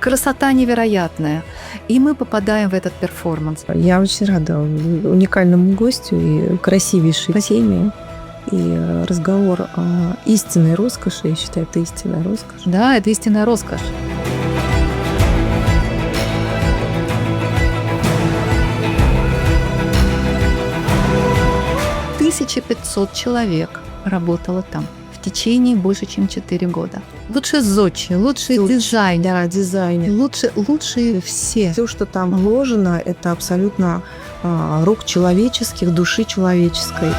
красота невероятная. И мы попадаем в этот перформанс. Я очень рада уникальному гостю и красивейшей теме. И разговор о истинной роскоши, я считаю, это истинная роскошь. Да, это истинная роскошь. Тысяча 500 человек работало там в течение больше, чем 4 года. Лучше зодчие, лучшие дизайнеры. Да, дизайнер. Лучшие все. Все, что там вложено, это абсолютно рук человеческих, души человеческой.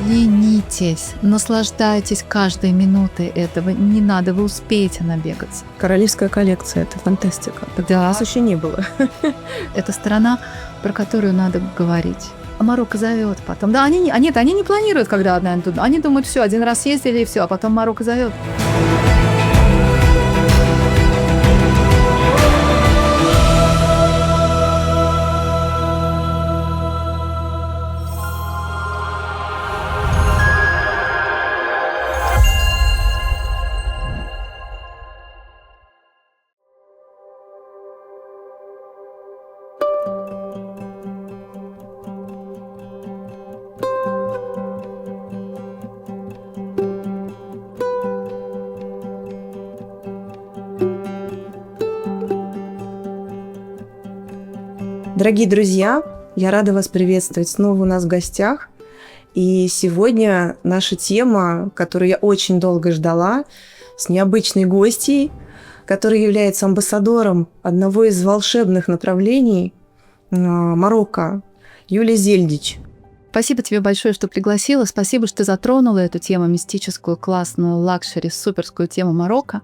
Ленитесь, наслаждайтесь каждой минутой этого. Не надо, вы успеете набегаться. Королевская коллекция – это фантастика. Так Да. у нас еще не было. Это страна, про которую надо говорить. А Марокко зовет потом. Да, они не планируют, когда одна туда. Они думают, все, один раз съездили и все, а потом Марокко зовет. Дорогие друзья, я рада вас приветствовать снова у нас в гостях. И сегодня наша тема, которую я очень долго ждала, с необычной гостьей, которая является амбассадором одного из волшебных направлений Марокко, Юлия Зельдич. Спасибо тебе большое, что пригласила. Спасибо, что затронула эту тему мистическую, классную, лакшери, суперскую тему Марокко.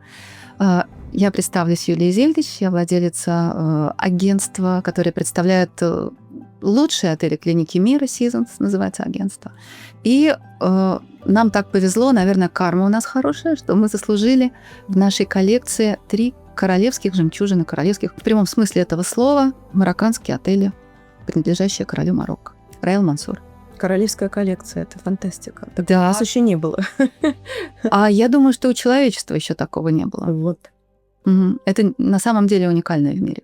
Я представлюсь, Юлия Зельдич, я владелица агентства, которое представляет лучшие отели клиники мира, Seasons называется агентство. И нам так повезло, наверное, карма у нас хорошая, что мы заслужили в нашей коллекции 3 королевских жемчужины, королевских, в прямом смысле этого слова, марокканские отели, принадлежащие королю Марокко, Раэль Мансур. Королевская коллекция – это фантастика. Так Да. у нас еще не было. А я думаю, что у человечества еще такого не было. Вот. Это на самом деле уникальная в мире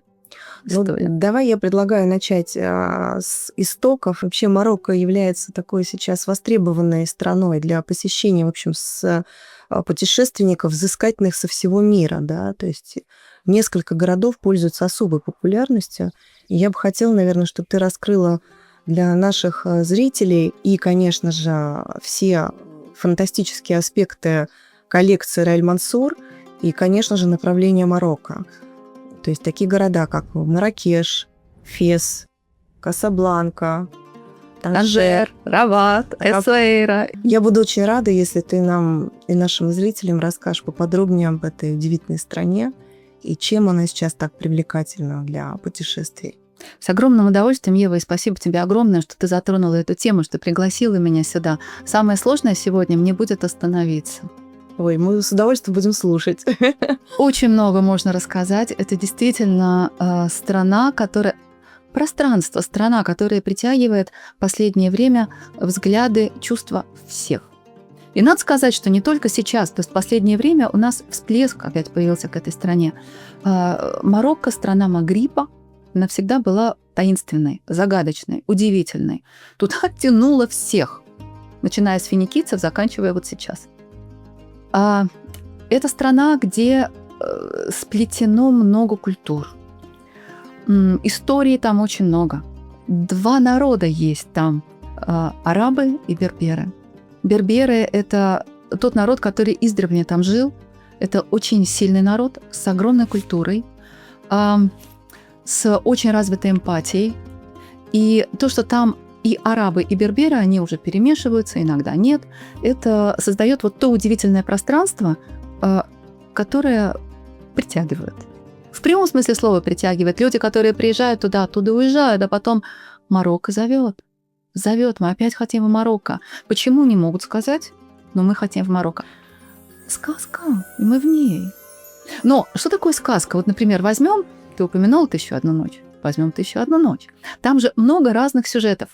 история. Давай я предлагаю начать с истоков. Вообще Марокко является такой сейчас востребованной страной для посещения, в общем, с путешественников, взыскательных со всего мира. Да? То есть несколько городов пользуются особой популярностью. И я бы хотела, наверное, чтобы ты раскрыла для наших зрителей и, конечно же, все фантастические аспекты коллекции Раэль Мансур и, конечно же, направление Марокко. То есть такие города, как Марракеш, Фес, Касабланка, Танжер, Рават, Эссуэйра. Я буду очень рада, если ты нам и нашим зрителям расскажешь поподробнее об этой удивительной стране и чем она сейчас так привлекательна для путешествий. С огромным удовольствием, Ева, и спасибо тебе огромное, что ты затронула эту тему, что пригласила меня сюда. Самое сложное сегодня мне будет остановиться. Ой, мы с удовольствием будем слушать. Очень много можно рассказать. Это действительно страна, страна, которая притягивает в последнее время взгляды, чувства всех. И надо сказать, что не только сейчас, то есть в последнее время у нас всплеск опять появился к этой стране. Марокко, страна Магриба, навсегда была таинственной, загадочной, удивительной. Туда оттянуло всех, начиная с финикийцев, заканчивая вот сейчас. Это страна, где сплетено много культур. Истории там очень много. 2 народа есть там – арабы и берберы. Берберы – это тот народ, который издревле там жил. Это очень сильный народ с огромной культурой, с очень развитой эмпатией. И то, что там и арабы, и берберы, они уже перемешиваются, иногда нет, это создает вот то удивительное пространство, которое притягивает. В прямом смысле слова притягивает. Люди, которые приезжают туда, оттуда уезжают, а потом Марокко зовет. Зовет, мы опять хотим в Марокко. Почему не могут сказать? Но мы хотим в Марокко. Сказка, и мы в ней. Но что такое сказка? Вот, например, возьмем, ты упомянул «1001 ночь», возьмем «1001 ночь». Там же много разных сюжетов.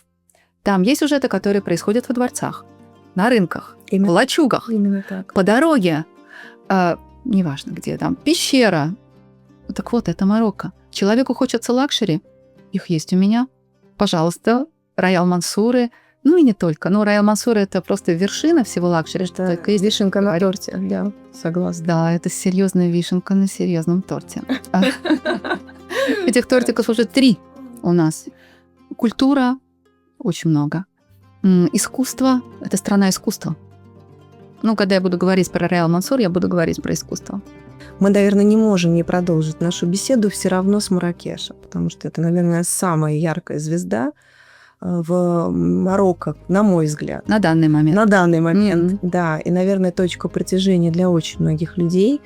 Там есть сюжеты, которые происходят во дворцах. на рынках, в Именно, лачугах, именно так. по дороге, неважно где там, пещера. Так вот, это Марокко. Человеку хочется лакшери, их есть у меня. Пожалуйста, Роял Мансуры. Ну и не только. Но Роял Мансуры — это просто вершина всего лакшери. Что Это только есть. вишенка на торте, да, согласна. Да, это серьезная вишенка на серьезном торте. Этих тортиков уже 3 у нас. Культура — очень много. Искусство — это страна искусства. Ну, когда я буду говорить про Роял Мансур, я буду говорить про искусство. Мы, наверное, не можем не продолжить нашу беседу все равно с Марракеша, потому что это, наверное, самая яркая звезда в Марокко, на мой взгляд. На данный момент. На данный момент, да. И, наверное, точка притяжения для очень многих людей,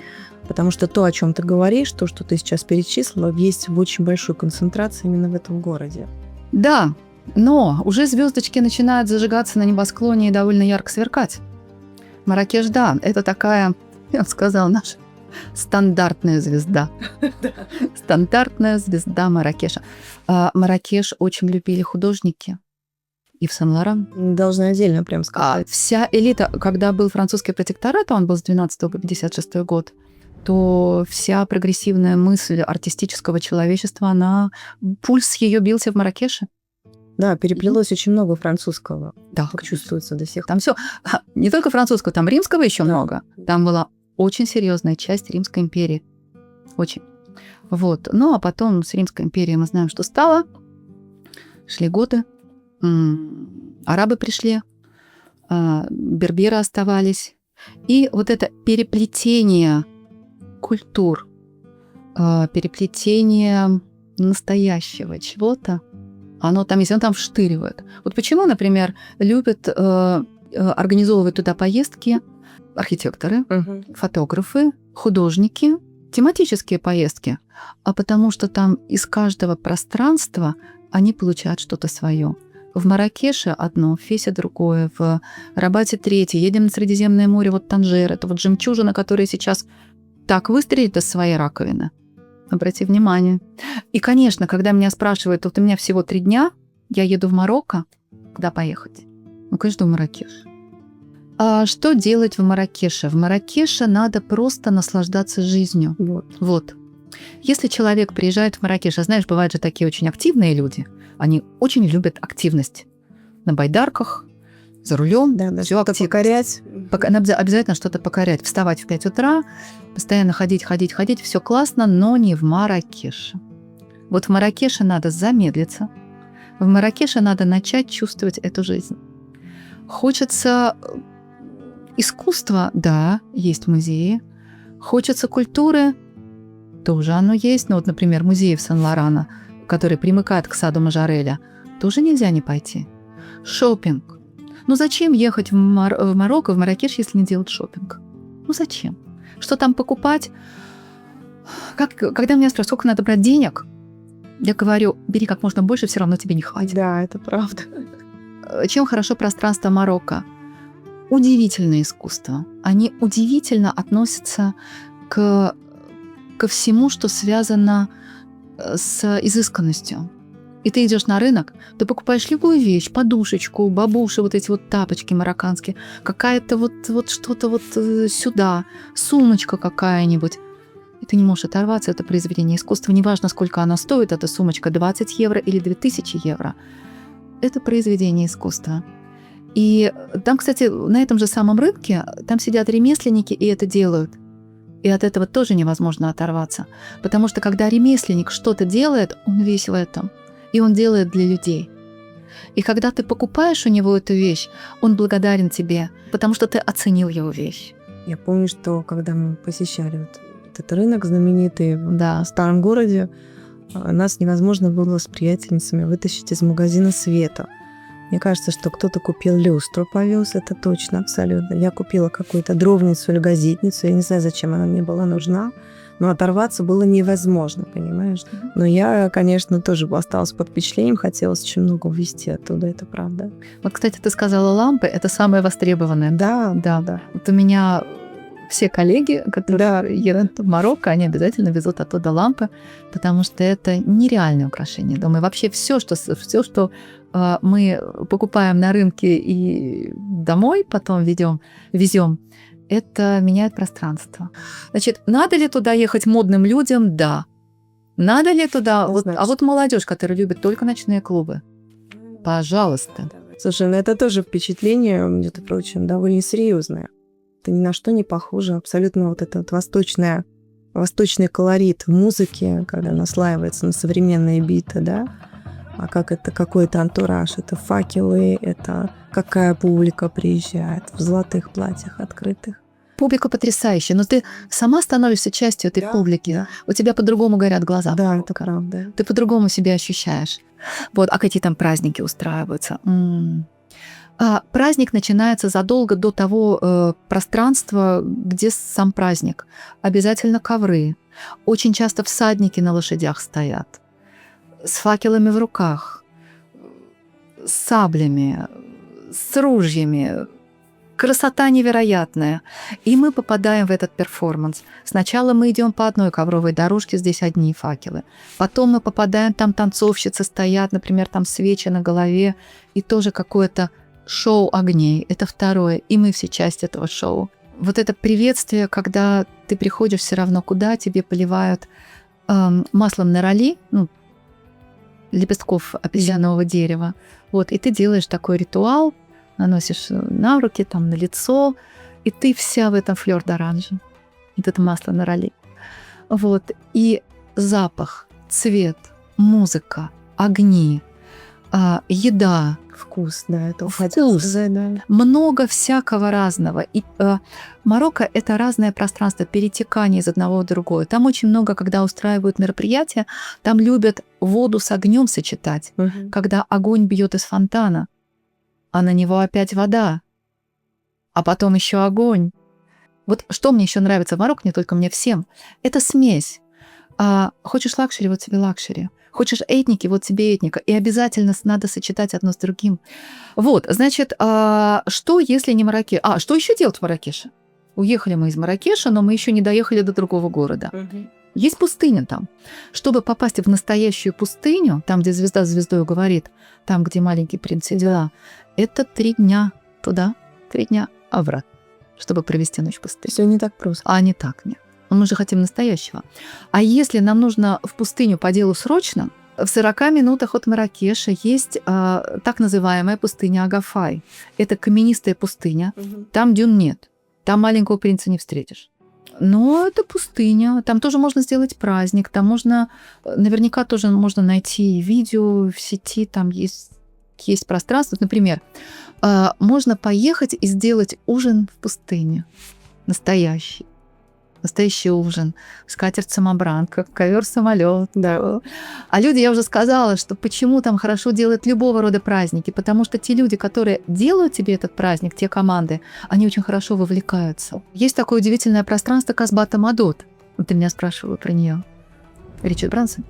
потому что то, о чем ты говоришь, то, что ты сейчас перечислила, есть в очень большой концентрации именно в этом городе. Да, но уже звездочки начинают зажигаться на небосклоне и довольно ярко сверкать. Марракеш, да, это такая, я бы сказала, наша стандартная звезда. Стандартная звезда Марракеша. Марракеш очень любили художники. И в Сен-Лоран. Должна отдельно прям сказать. Вся элита, когда был французский протекторат, он был с 12 по 56 год, то вся прогрессивная мысль артистического человечества, пульс ее бился в Марракеше. Да, переплелось очень много французского. Да, как чувствуется до сих пор. Там все, не только французского, там римского еще много. Там была очень серьезная часть Римской империи. Очень. Вот. Ну, а потом с Римской империей мы знаем, что стало. Шли годы. Арабы пришли, берберы оставались. И вот это переплетение культур, переплетение настоящего чего-то, оно там, если он там вштыривает. Вот почему, например, любят организовывать туда поездки архитекторы, фотографы, художники, тематические поездки, а потому что там из каждого пространства они получают что-то свое. В Марракеше одно, в Фесе другое, в Рабате третье. Едем на Средиземное море, вот Танжер, это вот жемчужина, которая сейчас так выстрелит из своей раковины. Обрати внимание. И, конечно, когда меня спрашивают, вот у меня всего 3 дня, я еду в Марокко, куда поехать? Ну, конечно, в Марракеш. А что делать в Марракеше? В Марракеше надо просто наслаждаться жизнью. Вот. Если человек приезжает в Марракеш, а знаешь, бывают же такие очень активные люди, они очень любят активность. На байдарках, за рулем, да, все активно. Покорять. Обязательно что-то покорять. Вставать в 5 утра, постоянно ходить, все классно, но не в Марракеше. Вот в Марракеше надо замедлиться. В Марракеше надо начать чувствовать эту жизнь. Хочется искусства, да, есть музеи. Хочется культуры, тоже оно есть. Ну вот, например, музей в Сен-Лорана, который примыкает к саду Мажореля, тоже нельзя не пойти. Шопинг. Ну зачем ехать в Марокко, в Марракеш, если не делать шопинг? Ну зачем? Что там покупать? Когда меня спрашивают, сколько надо брать денег, я говорю, бери как можно больше, все равно тебе не хватит. Да, это правда. Чем хорошо пространство Марокко? Удивительное искусство. Они удивительно относятся ко всему, что связано с изысканностью. И ты идешь на рынок, ты покупаешь любую вещь, подушечку, бабуши, вот эти вот тапочки марокканские, какая-то вот что-то вот сюда, сумочка какая-нибудь. И ты не можешь оторваться, это произведение искусства. Неважно, сколько она стоит, эта сумочка, 20 евро или 2000 евро. Это произведение искусства. И там, кстати, на этом же самом рынке, там сидят ремесленники и это делают. И от этого тоже невозможно оторваться. Потому что когда ремесленник что-то делает, он весь в этом. И он делает для людей. И когда ты покупаешь у него эту вещь, он благодарен тебе, потому что ты оценил его вещь. Я помню, что когда мы посещали вот этот рынок знаменитый в старом городе, нас невозможно было с приятельницами вытащить из магазина света. Мне кажется, что кто-то купил люстру, повез, это точно, абсолютно. Я купила какую-то дровницу или газетницу, я не знаю, зачем она мне была нужна, но оторваться было невозможно, понимаешь? Но я, конечно, тоже осталась под впечатлением, хотелось очень много увезти оттуда, это правда. Вот, кстати, ты сказала лампы, это самое востребованное. Да. Вот у меня все коллеги, которые едут в Марокко, они обязательно везут оттуда лампы, потому что это нереальное украшение дома. И вообще все, что мы покупаем на рынке и домой потом везем, это меняет пространство. Значит, надо ли туда ехать модным людям? Да. Надо ли туда? А вот молодежь, которая любит только ночные клубы, пожалуйста. Слушай, ну это тоже впечатление, между прочим, довольно серьезное. Это ни на что не похоже. Абсолютно вот этот восточный колорит в музыке, когда наслаивается на современные биты, да? А как это, какой это антураж? Это факелы, это какая публика приезжает в золотых платьях открытых. Публика потрясающая, но ты сама становишься частью этой публики. Да. У тебя по-другому горят глаза. Да, это правда. Ты по-другому себя ощущаешь. Вот, а какие там праздники устраиваются? Праздник начинается задолго до того пространства, где сам праздник. Обязательно ковры. Очень часто всадники на лошадях стоят. С факелами в руках. С саблями. С ружьями. Красота невероятная. И мы попадаем в этот перформанс. Сначала мы идем по одной ковровой дорожке, здесь одни факелы. Потом мы попадаем, там танцовщицы стоят, например, там свечи на голове, и тоже какое-то шоу огней. Это второе. И мы все часть этого шоу. Вот это приветствие, когда ты приходишь все равно куда, тебе поливают маслом нороли, лепестков апельсинового дерева. Вот, и ты делаешь такой ритуал, наносишь на руки, там, на лицо, и ты вся в этом флёр-д'оранже. Вот это масло нороли. Вот. И запах, цвет, музыка, огни, еда. Вкус, да, это вкус. Да. Много всякого разного. И Марокко — это разное пространство, перетекание из одного в другое. Там очень много, когда устраивают мероприятия, там любят воду с огнем сочетать, когда огонь бьет из фонтана, а на него опять вода, а потом еще огонь. Вот что мне еще нравится в Марокко, не только мне, всем, это смесь. Хочешь лакшери, вот тебе лакшери. Хочешь этники, вот тебе этника. И обязательно надо сочетать одно с другим. Вот, значит, что если не Марракеш? Что еще делать в Марракеше? Уехали мы из Марракеша, но мы еще не доехали до другого города. Есть пустыня там. Чтобы попасть в настоящую пустыню, там, где звезда с звездой говорит, там, где маленький принц и дела, это 3 дня туда, 3 дня обратно, чтобы провести ночь в пустыне. Все не так просто. Не так, нет. Мы же хотим настоящего. А если нам нужно в пустыню по делу срочно, в 40 минутах от Марракеша есть так называемая пустыня Агафай. Это каменистая пустыня. Там дюн нет. Там маленького принца не встретишь. Но это пустыня. Там тоже можно сделать праздник. Там наверняка тоже можно найти видео в сети. Там есть пространство. Например, можно поехать и сделать ужин в пустыне. Настоящий ужин, скатерть-самобранка, ковер-самолет. Да. А люди, я уже сказала, что почему там хорошо делать любого рода праздники, потому что те люди, которые делают тебе этот праздник, те команды, они очень хорошо вовлекаются. Есть такое удивительное пространство Касбата Мадот. Ты меня спрашивала про нее. Ричард Брэнсон.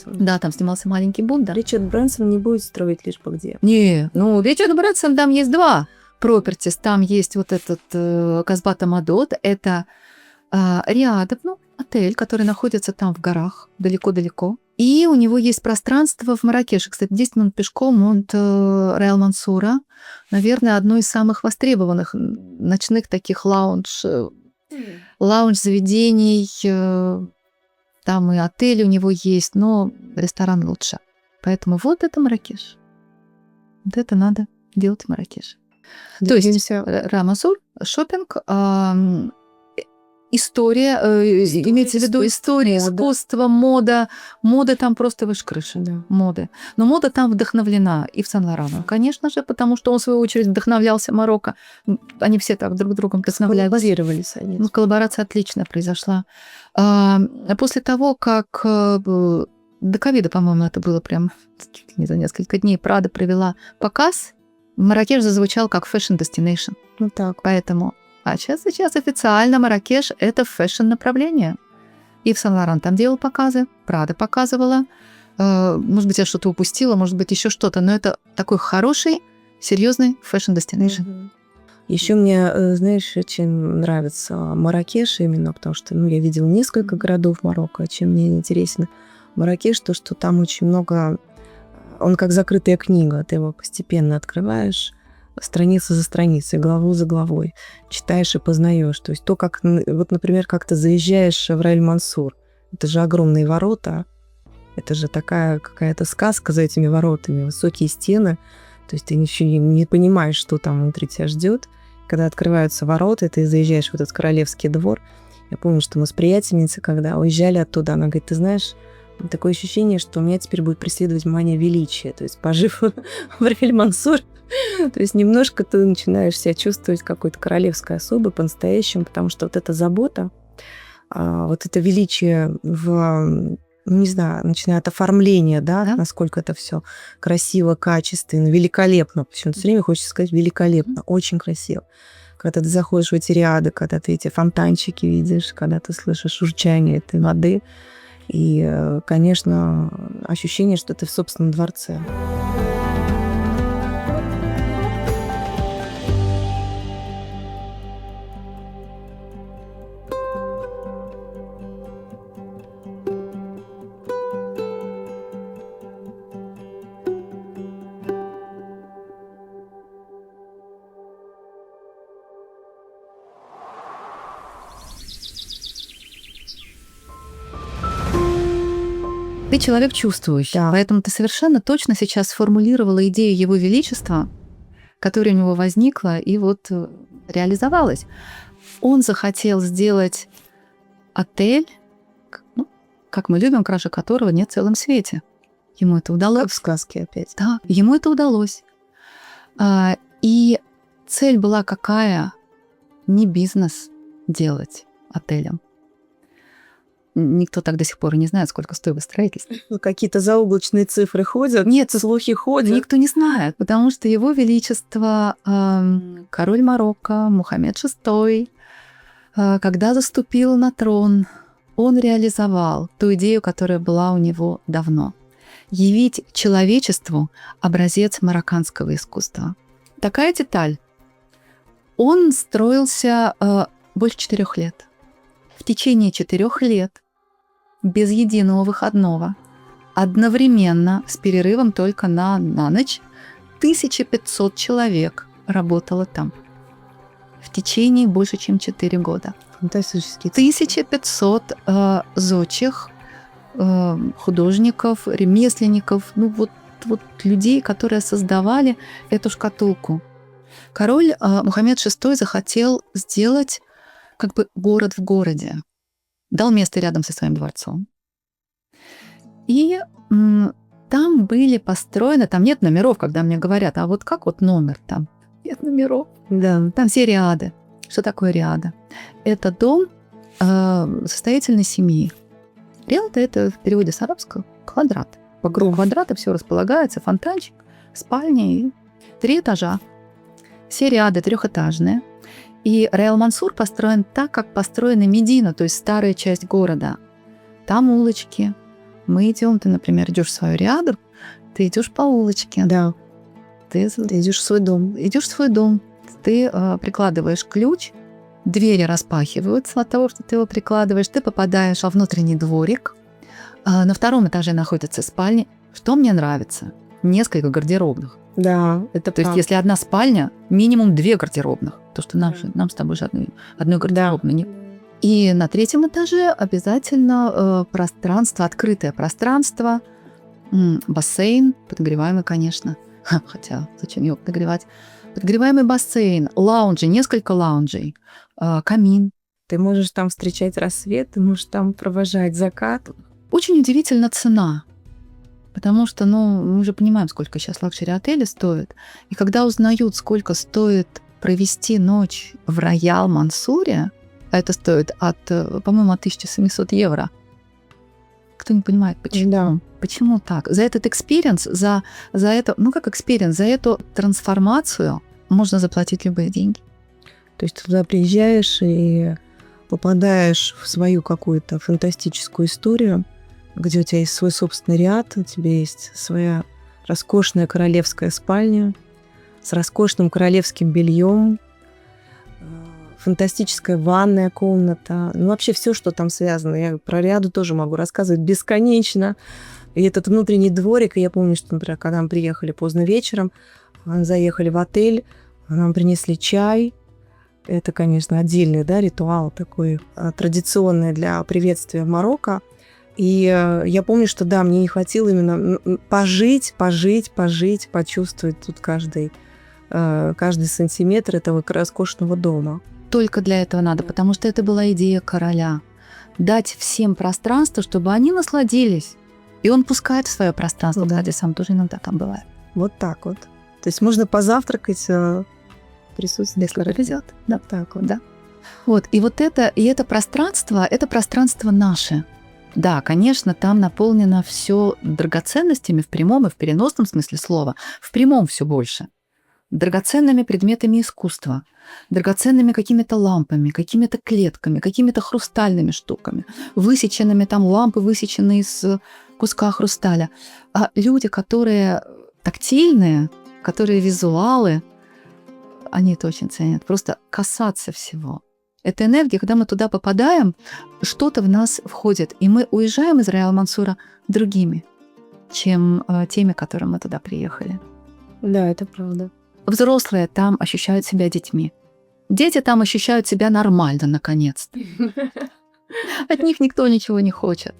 Да, там снимался маленький Будда. Ричард Брэнсон не будет строить лишь где. Ричард Брэнсон, там есть 2 пропертис. Там есть вот этот Касбата Мадот. Это рядом, отель, который находится там в горах, далеко-далеко. И у него есть пространство в Марракеше. Кстати, 10 минут пешком от Реал Мансура. Наверное, одно из самых востребованных ночных таких лаунж-заведений. Там и отель у него есть, но ресторан лучше. Поэтому вот это Марракеш. Вот это надо делать в Марракеше. То есть Реал Мансур, шопинг, история, имеется в виду история, искусство, мода. Мода там просто выше крыши. Да. Моды. Но мода там вдохновлена и в Сен-Лораном, конечно же, потому что он, в свою очередь, вдохновлялся Марокко. Они все так друг другом вдохновлялись. Коллаборировались они. Коллаборация отличная произошла. После того, как до ковида, по-моему, это было прям не за несколько дней, Прада провела показ, Марракеш зазвучал как fashion destination. Так. Поэтому... сейчас официально Марракеш – это фэшн-направление. И в Сен-Лоран там делал показы, Прада показывала. Может быть, я что-то упустила, может быть, еще что-то. Но это такой хороший, серьезный фэшн-destination. Еще мне, знаешь, чем нравится Марракеш именно, потому что, я видела несколько городов Марокко, чем мне интересно Марракеш, то, что там очень много, он как закрытая книга, ты его постепенно открываешь, страница за страницей, главу за главой, читаешь и познаешь. То есть то, как, вот, например, как ты заезжаешь в Раэль-Мансур, это же огромные ворота, это же такая какая-то сказка за этими воротами, высокие стены, то есть ты ничего не понимаешь, что там внутри тебя ждет. Когда открываются ворота, и ты заезжаешь в этот королевский двор. Я помню, что мы с приятельницей, когда уезжали оттуда, она говорит, ты знаешь, такое ощущение, что меня теперь будет преследовать мания величия. То есть, пожив в Раэль-Мансур, то есть немножко ты начинаешь себя чувствовать какой-то королевской особой по-настоящему, потому что вот эта забота, вот это величие в, не знаю, начиная от оформления, да, насколько это все красиво, качественно, великолепно. Почему-то все время хочется сказать великолепно, очень красиво. Когда ты заходишь в эти ряды, когда ты эти фонтанчики видишь, когда ты слышишь журчание этой воды, и, конечно, ощущение, что ты в собственном дворце. Ты человек чувствующий, Да. поэтому ты совершенно точно сейчас сформулировала идею Его Величества, которая у него возникла и вот реализовалась. Он захотел сделать отель, как мы любим, краше которого нет в целом свете. Ему это удалось. Как в сказке опять. Да, ему это удалось. И цель была какая? Не бизнес делать отелем. Никто так до сих пор и не знает, сколько стоит строительство. Какие-то заоблачные цифры ходят? Нет, слухи ходят? Никто не знает, потому что Его Величество, король Марокко, Мухаммед VI, когда заступил на трон, он реализовал ту идею, которая была у него давно. Явить человечеству образец марокканского искусства. Такая деталь. Он строился больше 4 лет. В течение 4 лет, без единого выходного, одновременно, с перерывом только на ночь, 1500 человек работало там. В течение больше, чем 4 года. Фантастически. 1500 зодчих, художников, ремесленников, вот людей, которые создавали эту шкатулку. Король Мухаммед VI захотел сделать как бы город в городе. Дал место рядом со своим дворцом. И там были построены, там нет номеров, когда мне говорят, а вот как вот номер там? Нет номеров. Да. Там все риады. Что такое риада? Это дом состоятельной семьи. Риада — это в переводе с арабского квадрат. Вокруг квадрата все располагается, фонтанчик, спальня и 3 этажа. Все риады 3-этажные. И Раэль-Мансур построен так, как построена Медина, то есть старая часть города. Там улочки. Мы идем, ты, например, идешь в свою риаду, ты идешь по улочке. Да. Ты идешь в свой дом. Идешь в свой дом. Ты прикладываешь ключ, двери распахиваются от того, что ты его прикладываешь, ты попадаешь во внутренний дворик. На 2-м этаже находятся спальни. Что мне нравится? Несколько гардеробных. Да, это То есть, если одна спальня, минимум 2 гардеробных. То, что нам с тобой же одной гардеробной нет. И на 3-м этаже обязательно пространство, открытое пространство, бассейн, подогреваемый, конечно. Хотя, зачем его подогревать? Подогреваемый бассейн, лаунжи, несколько лаунжей, камин. Ты можешь там встречать рассвет, ты можешь там провожать закат. Очень удивительна цена. Потому что, мы же понимаем, сколько сейчас лакшери-отели стоят. И когда узнают, сколько стоит провести ночь в Роял-Мансуре, а это стоит по-моему, от 1700 евро. Кто не понимает, почему? Да. Почему так? За этот экспириенс, за это, как экспириенс, за эту трансформацию можно заплатить любые деньги. То есть ты туда приезжаешь и попадаешь в свою какую-то фантастическую историю, где у тебя есть свой собственный ряд, у тебя есть своя роскошная королевская спальня с роскошным королевским бельем, фантастическая ванная комната. Ну, вообще все, что там связано. Я про Риаду тоже могу рассказывать бесконечно. И этот внутренний дворик, и я помню, что, например, когда мы приехали поздно вечером, заехали в отель, нам принесли чай. Это, конечно, отдельный, да, ритуал такой традиционный для приветствия Марокко. И я помню, что, да, мне не хватило именно пожить, почувствовать тут каждый сантиметр этого роскошного дома. Только для этого надо, потому что это была идея короля. Дать всем пространство, чтобы они насладились. И он пускает в свое пространство, Да. кстати, сам тоже иногда там бывает. Вот так вот. То есть можно позавтракать присутствие Если короля. повезет. Да. Так вот. Да. Вот, и это пространство наше. Да, конечно, там наполнено все драгоценностями в прямом и в переносном смысле слова. В прямом все больше. Драгоценными предметами искусства, драгоценными какими-то лампами, какими-то клетками, какими-то хрустальными штуками, высеченными там лампы, высеченные из куска хрусталя. А люди, которые тактильные, которые визуалы, они это очень ценят. Просто касаться всего. Это энергия, когда мы туда попадаем, что-то в нас входит, и мы уезжаем из Роял-Мансура другими, чем теми, к которым мы туда приехали. Да, это правда. Взрослые там ощущают себя детьми. Дети там ощущают себя нормально, наконец-то. От них никто ничего не хочет.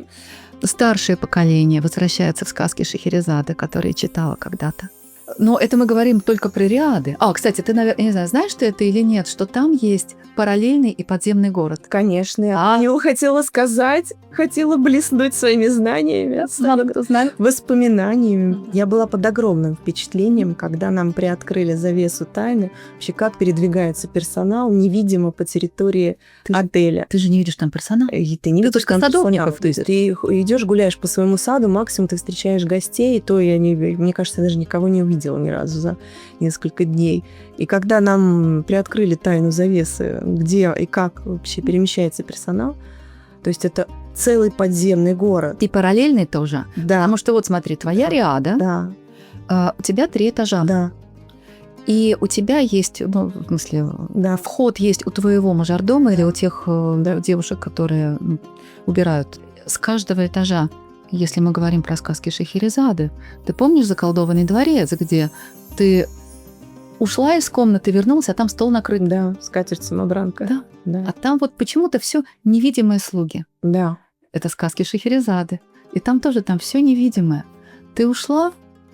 Старшее поколение возвращается в сказки Шахерезады, которые читала когда-то. Но это мы говорим только про Риады. Кстати, ты, наверное, не знаю, знаешь ты это или нет, что там есть параллельный и подземный город. Конечно, я его хотела сказать, хотела блеснуть своими знаниями, Мало кто знает. воспоминаниями. Я была под огромным впечатлением, когда нам приоткрыли завесу тайны, вообще как передвигается персонал невидимо по территории отеля. Ты же не видишь там персонал? И ты не видишь только там садовников персонал. То есть ты идешь, гуляешь по своему саду, максимум ты встречаешь гостей, то мне кажется, я даже никого не увидела ни разу за несколько дней. И когда нам приоткрыли тайну завесы, где и как вообще перемещается персонал, то есть это целый подземный город. И параллельный тоже. Да, Потому что вот смотри, твоя Риада, да, у тебя 3 этажа. да, И у тебя есть, в смысле, да. вход есть у твоего мажордома или у тех девушек, которые убирают. С каждого этажа, если мы говорим про сказки Шахерезады, ты помнишь заколдованный дворец, где ты ушла из комнаты, вернулась, а там стол накрыт. Да, скатерть-самобранка. Да. Да, А там вот почему-то все невидимые слуги. да. Это сказки Шахерезады. И там все невидимое. Ты ушла,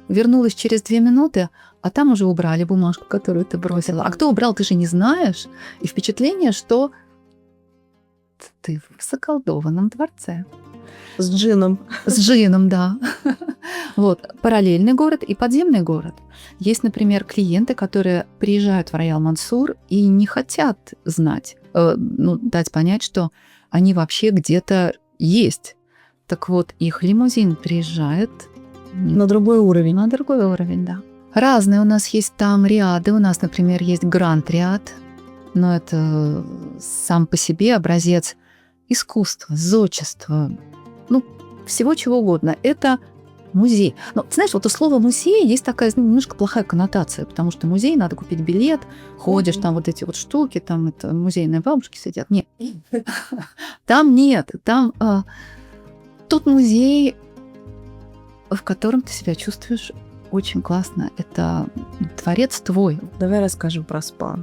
вернулась через 2 минуты, а там уже убрали бумажку, которую ты бросила. А кто убрал, ты же не знаешь. И впечатление, что ты в заколдованном дворце. С джином. С джином, да. Вот, параллельный город и подземный город. Есть, например, клиенты, которые приезжают в Роял-Мансур и не хотят знать, дать понять, что они вообще где-то есть. Так вот, их лимузин приезжает На другой уровень. на другой уровень, да. Разные у нас есть там Риады. У нас, например, есть Гранд Риад, но это сам по себе образец искусства, зодчества, всего чего угодно. Это музей. Но, ты знаешь, вот у слова «музей» есть такая немножко плохая коннотация, потому что музей, надо купить билет, ходишь, там вот эти вот штуки, там это музейные бабушки сидят. Нет. Там нет. Там тот музей, в котором ты себя чувствуешь очень классно. Это дворец твой. Давай расскажем про спа.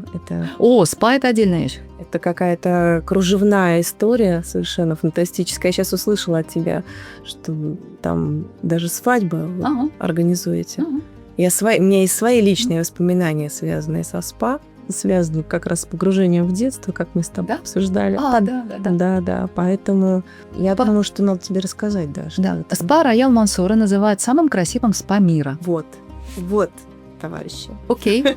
СПА – это отдельная вещь. Это какая-то кружевная история, совершенно фантастическая. Я сейчас услышала от тебя, что там даже свадьбы вы Ага. организуете. Ага. У меня есть свои личные воспоминания, связанные со спа, связанные как раз с погружением в детство, как мы с тобой Да? обсуждали. Да. Да, поэтому я думаю, что надо тебе рассказать, да. что Да. это. СПА Роял-Мансура называют самым красивым спа мира. Вот, товарищи. Окей.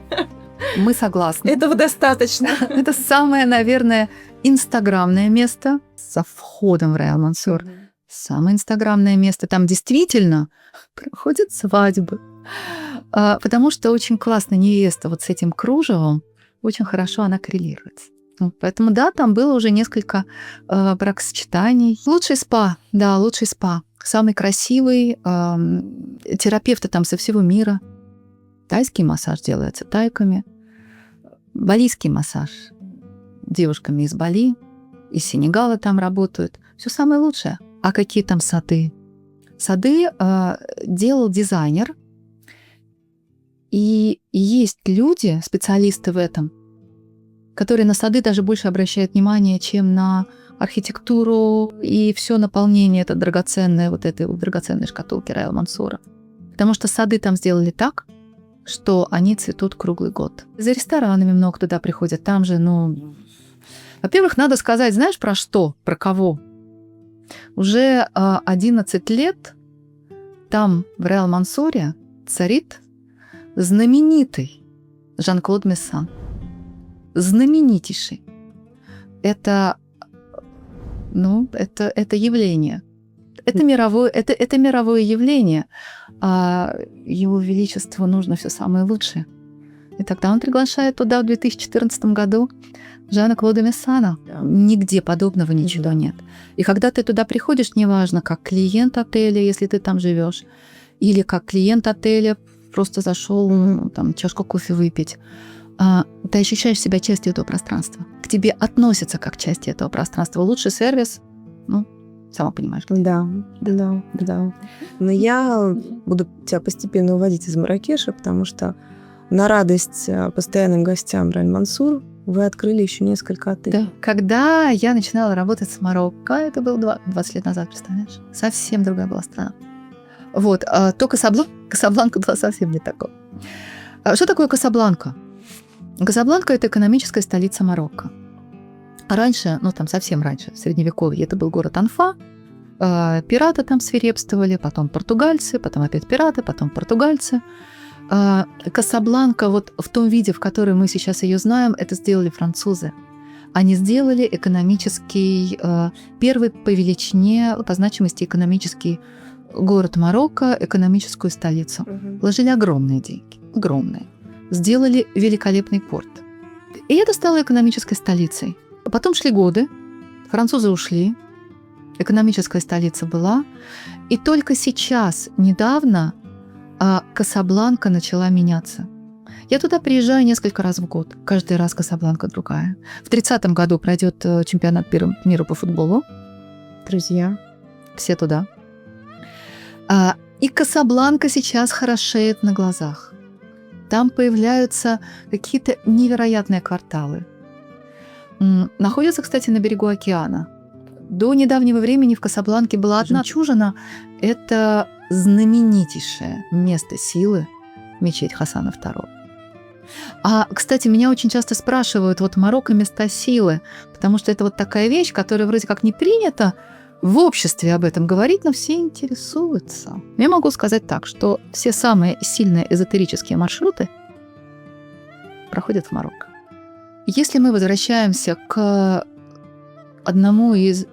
Мы согласны. Этого достаточно. Это самое, наверное, инстаграмное место со входом в Роял-Мансур. Самое инстаграмное место. Там действительно проходят свадьбы. Потому что очень классно невеста вот с этим кружевом, очень хорошо она коррелируется. Поэтому, да, там было уже несколько бракосочетаний. Лучший спа, да, лучший спа. Самый красивый. Терапевты там со всего мира. Тайский массаж делается тайками. Балийский массаж девушками из Бали, из Сенегала там работают. Все самое лучшее. А какие там сады? Сады делал дизайнер. И есть люди, специалисты в этом, которые на сады даже больше обращают внимание, чем на архитектуру и все наполнение это драгоценное, вот этой драгоценной шкатулки Раэл Мансура. Потому что сады там сделали так, что они цветут круглый год. За ресторанами много туда приходят. Там же, во-первых, надо сказать, знаешь, про что? Про кого? Уже 11 лет там, в Раэл Мансуре, царит знаменитый Жан-Клод Мессан. Знаменитейший. Это явление. Это мировое явление. А Его Величеству нужно все самое лучшее. И тогда он приглашает туда в 2014 году Жана-Клода Мессана. Нигде подобного ничего нет. И когда ты туда приходишь, неважно, как клиент отеля, если ты там живешь, или как клиент отеля просто зашел там чашку кофе выпить, ты ощущаешь себя частью этого пространства. К тебе относятся как к части этого пространства. Лучший сервис, сама понимаешь. Да. Но я буду тебя постепенно уводить из Марракеша, потому что на радость постоянным гостям Раэль Мансур вы открыли еще несколько отелей. Да. Когда я начинала работать с Марокко, это было 20 лет назад, представляешь? Совсем другая была страна. Вот, то Касабланка была совсем не такой. Что такое Касабланка? Касабланка – это экономическая столица Марокко. Раньше, там совсем раньше, в Средневековье, это был город Анфа. Пираты там свирепствовали, потом португальцы, потом опять пираты, потом португальцы. Касабланка вот в том виде, в котором мы сейчас ее знаем, это сделали французы. Они сделали экономический, первый по величине, по значимости экономический город Марокко, экономическую столицу. Вложили огромные деньги, огромные. Сделали великолепный порт. И это стало экономической столицей. Потом шли годы, французы ушли, экономическая столица была, и только сейчас, недавно, Касабланка начала меняться. Я туда приезжаю несколько раз в год, каждый раз Касабланка другая. В 30-м году пройдет чемпионат мира по футболу. Друзья. Все туда. И Касабланка сейчас хорошеет на глазах. Там появляются какие-то невероятные кварталы. Находится, кстати, на берегу океана. До недавнего времени в Касабланке была одна жемчужина. Это знаменитейшее место силы мечеть Хасана II. Кстати, меня очень часто спрашивают, Марокко места силы, потому что это такая вещь, которая вроде как не принята в обществе об этом говорить, но все интересуются. Я могу сказать так, что все самые сильные эзотерические маршруты проходят в Марокко. Если мы возвращаемся к одному из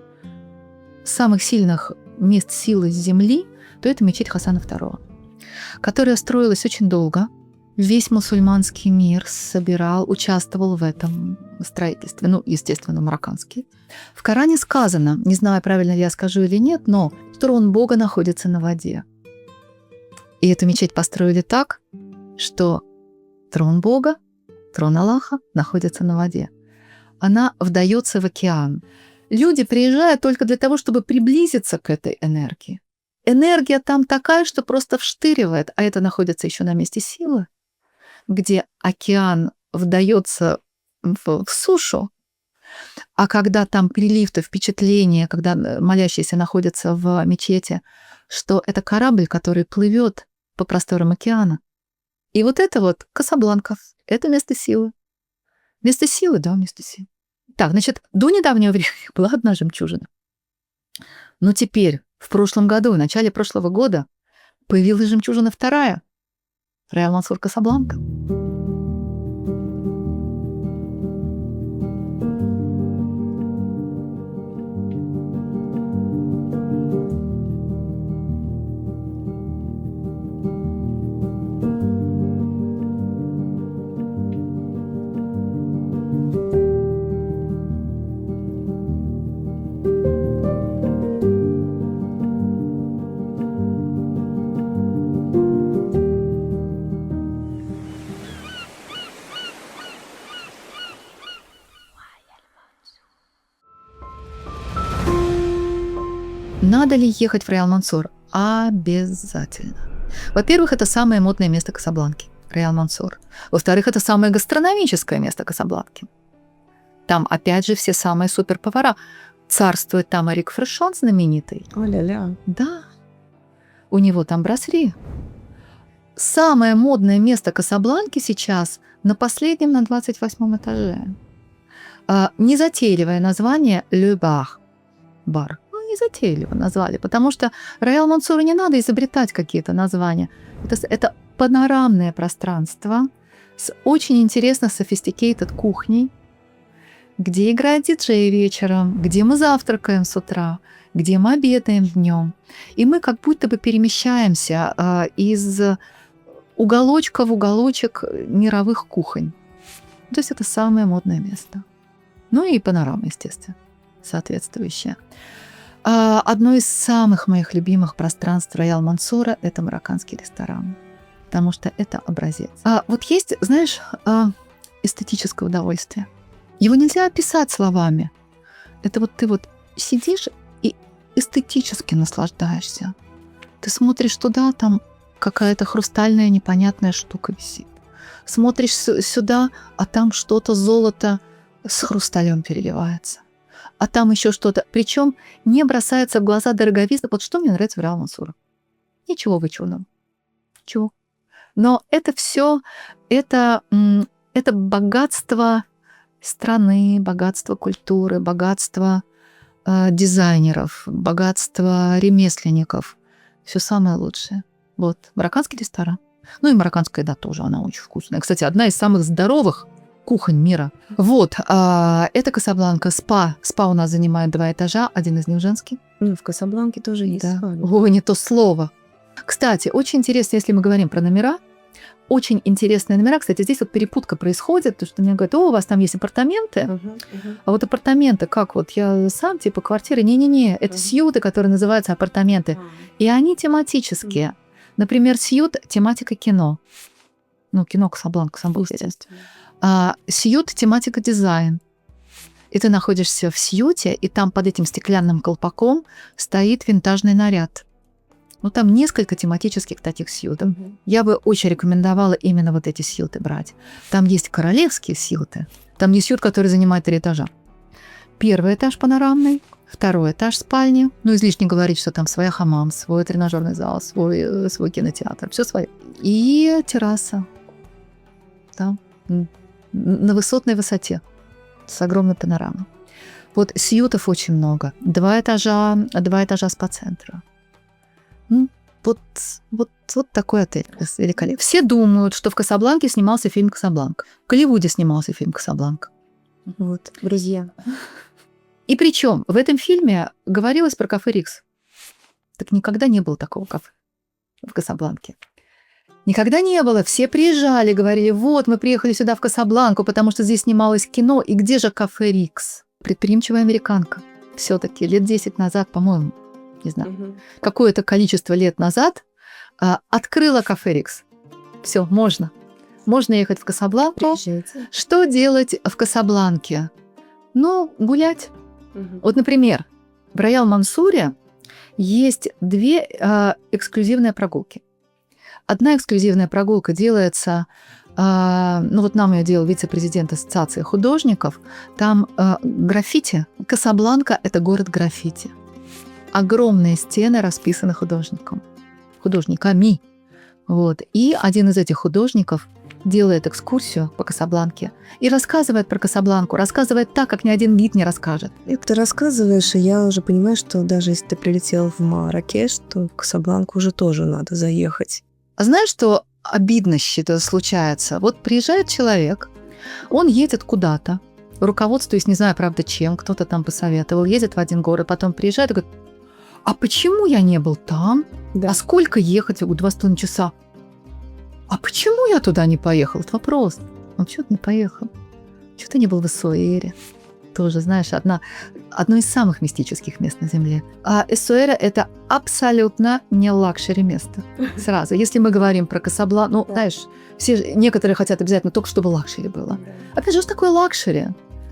самых сильных мест силы Земли, то это мечеть Хасана II, которая строилась очень долго. Весь мусульманский мир участвовал в этом строительстве, естественно, марокканский. В Коране сказано, не знаю, правильно ли я скажу или нет, но трон Бога находится на воде. И эту мечеть построили так, что трон Бога, трон Аллаха находится на воде. Она вдается в океан. Люди приезжают только для того, чтобы приблизиться к этой энергии. Энергия там такая, что просто вштыривает, а это находится еще на месте силы, где океан вдается в сушу, а когда там прилив, то впечатление, когда молящиеся находятся в мечети, что это корабль, который плывет по просторам океана. И это Касабланка, это место силы. Место силы, да, место силы. Так, значит, до недавнего времени была одна жемчужина. Но теперь, в прошлом году, в начале прошлого года, появилась жемчужина вторая. Раэль Мансур Касабланка. Надо ли ехать в Реал Мансур? Обязательно. Во-первых, это самое модное место Касабланки, Реал Мансур. Во-вторых, это самое гастрономическое место Касабланки. Там, опять же, все самые суперповара. Царствует там Эрик Фрешон знаменитый. О-ля-ля. Да. У него там брасserie. Самое модное место Касабланки сейчас на последнем, на 28 этаже. Незатейливое название «Le Bar». Бар. Ну, незатейливо назвали, потому что Реал Мансуру не надо изобретать какие-то названия. Это панорамное пространство с очень интересно sophisticated кухней, где играет диджей вечером, где мы завтракаем с утра, где мы обедаем днем. И мы как будто бы перемещаемся из уголочка в уголочек мировых кухонь. То есть это самое модное место. Ну и панорама, естественно, соответствующая. Одно из самых моих любимых пространств Реал Мансура – это марокканский ресторан, потому что это образец. Вот есть, знаешь, эстетическое удовольствие. Его нельзя описать словами. Это вот ты вот сидишь и эстетически наслаждаешься. Ты смотришь туда, там какая-то хрустальная непонятная штука висит. Смотришь сюда, а там что-то золото с хрусталем переливается. А там еще что-то. Причем не бросается в глаза дороговизна. Вот что мне нравится в Реал Мансуре. Ничего вычурного. Ничего. Но это все, это богатство страны, богатство культуры, богатство дизайнеров, богатство ремесленников. Все самое лучшее. Вот. Марокканский ресторан. Ну и марокканская еда тоже, она очень вкусная. Кстати, одна из самых здоровых кухонь мира. Вот. Это Касабланка. Спа. Спа у нас занимает 2 этажа. Один из них женский. В Касабланке тоже есть Да. спа. Ой, не то слово. Кстати, очень интересно, если мы говорим про номера, очень интересные номера. Кстати, здесь вот перепутка происходит, потому что мне говорят, у вас там есть апартаменты, а вот апартаменты, как вот я сам, типа квартиры, не-не-не, это сьюты, которые называются апартаменты, и они тематические. Например, сьют – тематика кино. Ну, кино Касабланка, сам был сьют – тематика дизайн. И ты находишься в сьюте, и там под этим стеклянным колпаком стоит винтажный наряд. Ну, там несколько тематических таких сьютов. Я бы очень рекомендовала именно вот эти сьюты брать. Там есть королевские сьюты. Там есть сьют, который занимает 3 этажа. 1 этаж панорамный, 2 этаж спальни. Ну, излишне говорить, что там своя хамам, свой тренажерный зал, свой кинотеатр. Все свое. И терраса. Там, на высотной высоте. С огромной панорамой. Вот сьютов очень много. 2 этажа спа-центра. Вот такой отель великолепный. Все думают, что в Касабланке снимался фильм «Касабланка». В Голливуде снимался фильм «Касабланка». Вот, друзья. И причем в этом фильме говорилось про кафе «Рикс». Так никогда не было такого кафе в Касабланке. Никогда не было. Все приезжали, говорили, вот, мы приехали сюда в Касабланку, потому что здесь снималось кино, и где же кафе «Рикс»? Предприимчивая американка. Все-таки лет 10 назад, по-моему, не знаю, какое-то количество лет назад открыла кафе «Рикс». Все, можно. Можно ехать в Касабланку. Приезжайте. Что делать в Касабланке? Ну, гулять. Вот, например, в Реал Мансуре есть 2 эксклюзивные прогулки. Одна эксклюзивная прогулка делается, ну вот нам ее делал вице-президент Ассоциации художников, там граффити. Касабланка – это город граффити. Огромные стены расписаны художниками. Вот. И один из этих художников делает экскурсию по Касабланке и рассказывает про Касабланку, рассказывает так, как ни один гид не расскажет. И ты рассказываешь, и я уже понимаю, что даже если ты прилетел в Марракеш, то в Касабланку уже тоже надо заехать. А знаешь, что обидно случается? Вот приезжает человек, он едет куда-то, руководствуясь, не знаю, правда, чем, кто-то там посоветовал, едет в один город, потом приезжает и говорит, а почему я не был там? Да. А сколько ехать? Я говорю, 2,5 часа. А почему я туда не поехал? Это вопрос. Ну, чего ты не поехал? Чего ты не был в Эссуэре? Тоже, знаешь, одно из самых мистических мест на Земле. А Эссуэра – это абсолютно не лакшери место. Сразу. Если мы говорим про Касабланку, ну, знаешь, некоторые хотят обязательно только, чтобы лакшери было. Опять же, что такое лакшери?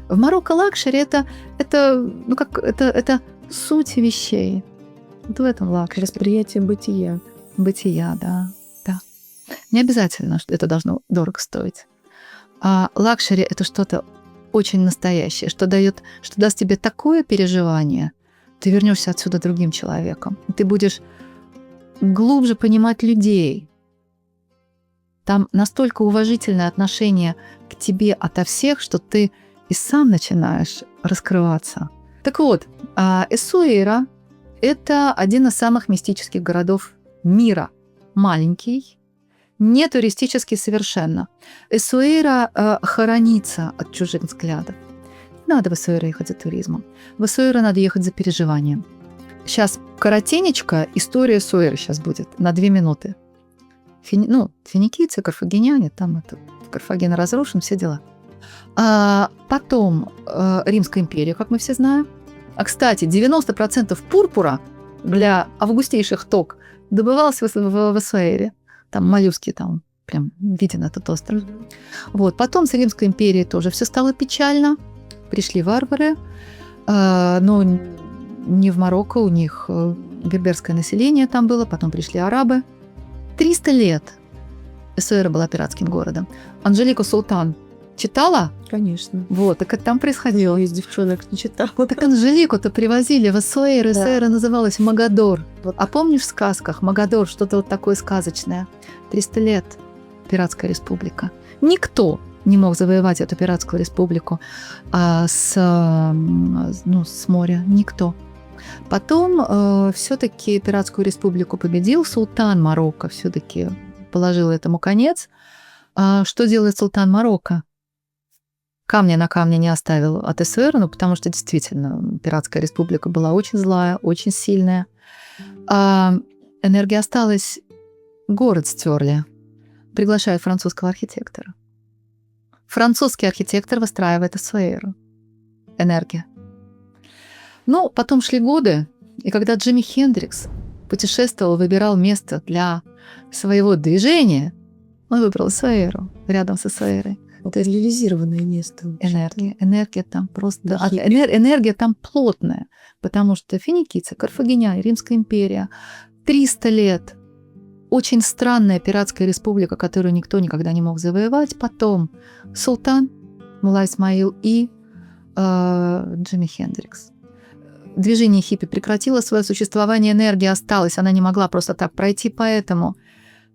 В Марокко лакшери – это суть вещей. Вот в этом лакшери. Восприятие бытия. Бытия, да. Да. Не обязательно, что это должно дорого стоить. А лакшери – это что-то очень настоящее, что даст тебе такое переживание, ты вернешься отсюда другим человеком. Ты будешь глубже понимать людей. Там настолько уважительное отношение к тебе ото всех, что ты и сам начинаешь раскрываться. Так вот, Эссуэйра – это один из самых мистических городов мира. Маленький, не туристический совершенно. Эссуэйра хоронится от чужих взглядов. Не надо в Эссуэйру ехать за туризмом. В Эссуэйру надо ехать за переживанием. Сейчас коротенечко история Эссуэйры сейчас будет на 2 минуты. Финикийцы, карфагеняне, там Карфаген разрушен, все дела. Потом Римская империя, как мы все знаем. Кстати, 90% пурпура для августейших ток добывалось в Эссуэйре. Там моллюски, там прям виден этот остров. Вот. Потом с Римской империей тоже все стало печально. Пришли варвары, но не в Марокко, у них берберское население там было, потом пришли арабы. 300 лет Эссуэйра была пиратским городом. Анжелику Султан читала? Конечно. Вот, так это там происходило. Я из девчонок не читала. Так Анжелику-то привозили в Эссуэйру. Да. Эссуэйра называлась Магадор. А помнишь в сказках Магадор, что-то вот такое сказочное? 300 лет пиратская республика. Никто не мог завоевать эту пиратскую республику с моря. Никто. Потом все-таки пиратскую республику победил султан Марокко. Все-таки положил этому конец. Что делает султан Марокко? Камня на камне не оставил от Эссуэйры, потому что действительно пиратская республика была очень злая, очень сильная. Энергия осталась, город стерли. Приглашают французского архитектора. Французский архитектор выстраивает Эссуэйру. Энергия. Потом шли годы, и когда Джимми Хендрикс путешествовал, выбирал место для своего движения, он выбрал Эссуэйру, рядом с Эссуэйрой. Это реализированное место. Энергия там просто... Энергия там плотная, потому что финикийцы, карфагеняне, Римская империя, 300 лет. Очень странная пиратская республика, которую никто никогда не мог завоевать. Потом султан, Муллай Исмаил и Джимми Хендрикс. Движение хиппи прекратило свое существование, энергия осталась, она не могла просто так пройти, поэтому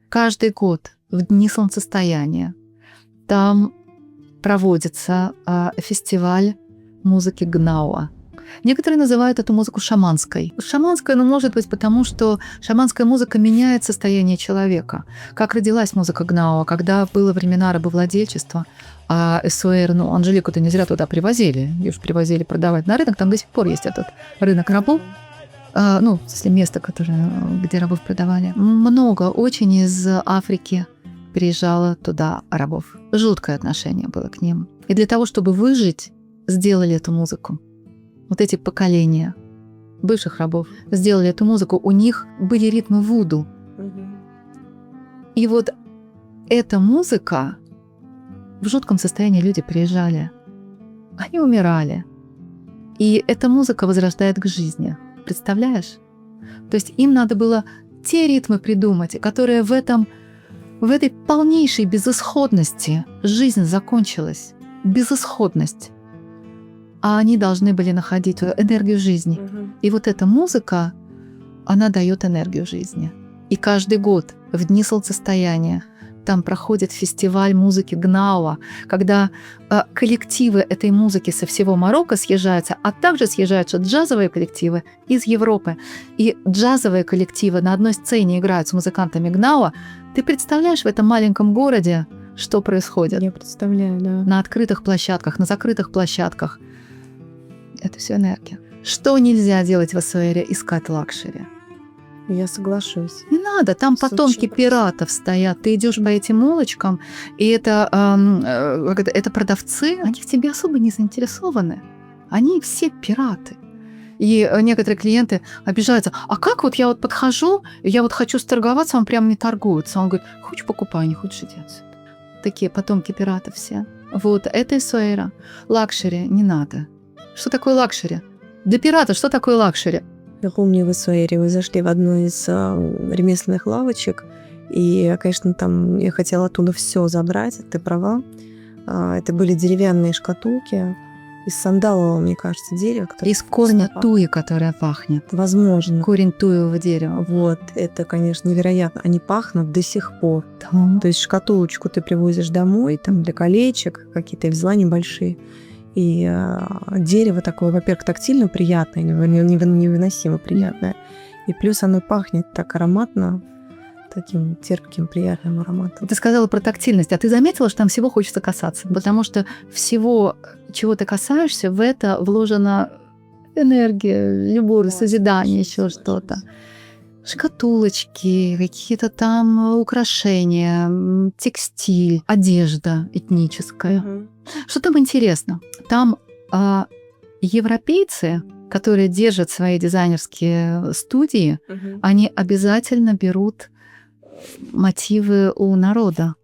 каждый год в дни солнцестояния там проводится фестиваль музыки Гнауа. Некоторые называют эту музыку шаманской. Шаманская, может быть, потому что шаманская музыка меняет состояние человека. Как родилась музыка Гнауа, когда было времена рабовладельчества, а Эссуэйру, Анжелику-то не зря туда привозили. Ее же привозили продавать на рынок, там до сих пор есть этот рынок рабов. В смысле, место, где рабов продавали. Много очень из Африки приезжало туда рабов. Жуткое отношение было к ним. И для того, чтобы выжить, сделали эту музыку. Вот эти поколения бывших рабов сделали эту музыку. У них были ритмы вуду. И вот эта музыка, в жутком состоянии люди приезжали. Они умирали. И эта музыка возрождает к жизни. Представляешь? То есть им надо было те ритмы придумать, которые в этой полнейшей безысходности жизнь закончилась. Безысходность. А они должны были находить энергию жизни. И вот эта музыка, она дает энергию жизни. И каждый год в дни солнцестояния там проходит фестиваль музыки Гнауа, когда коллективы этой музыки со всего Марокко съезжаются, а также съезжаются джазовые коллективы из Европы. И джазовые коллективы на одной сцене играют с музыкантами Гнауа. Ты представляешь в этом маленьком городе, что происходит? Я представляю, да. На открытых площадках, на закрытых площадках. Это все энергия. Что нельзя делать в Эссуэйре? Искать лакшери. Я соглашусь. Не надо, там потомки пиратов стоят. Ты идешь по этим улочкам, и это продавцы, они в тебе особо не заинтересованы. Они все пираты. И некоторые клиенты обижаются. А как вот я подхожу, я хочу сторговаться, он прям не торгуется. Он говорит, хочешь покупай, не хочешь иди отсюда. Такие потомки пиратов все. Вот, это Эссуэйра. Лакшери не надо. Что такое лакшери? Для пирата что такое лакшери? Я помню, в Исуэре вы зашли в одну из ремесленных лавочек, и, конечно, там я хотела оттуда все забрать, ты права. Это были деревянные шкатулки из сандалового, мне кажется, дерева. Из корня туи, которая пахнет. Возможно. Корень туевого дерева. Вот, это, конечно, невероятно. Они пахнут до сих пор. Да. То есть шкатулочку ты привозишь домой, там для колечек какие-то, я взяла небольшие. И дерево такое, во-первых, тактильно приятное, невыносимо приятное. И плюс оно пахнет так ароматно, таким терпким, приятным ароматом. Ты сказала про тактильность, а ты заметила, что там всего хочется касаться? Потому что всего, чего ты касаешься, в это вложена энергия, любовь, созидание, еще что-то. Шкатулочки, какие-то там украшения, текстиль, одежда этническая. Что там интересно? Там европейцы, которые держат свои дизайнерские студии, они обязательно берут мотивы у народа,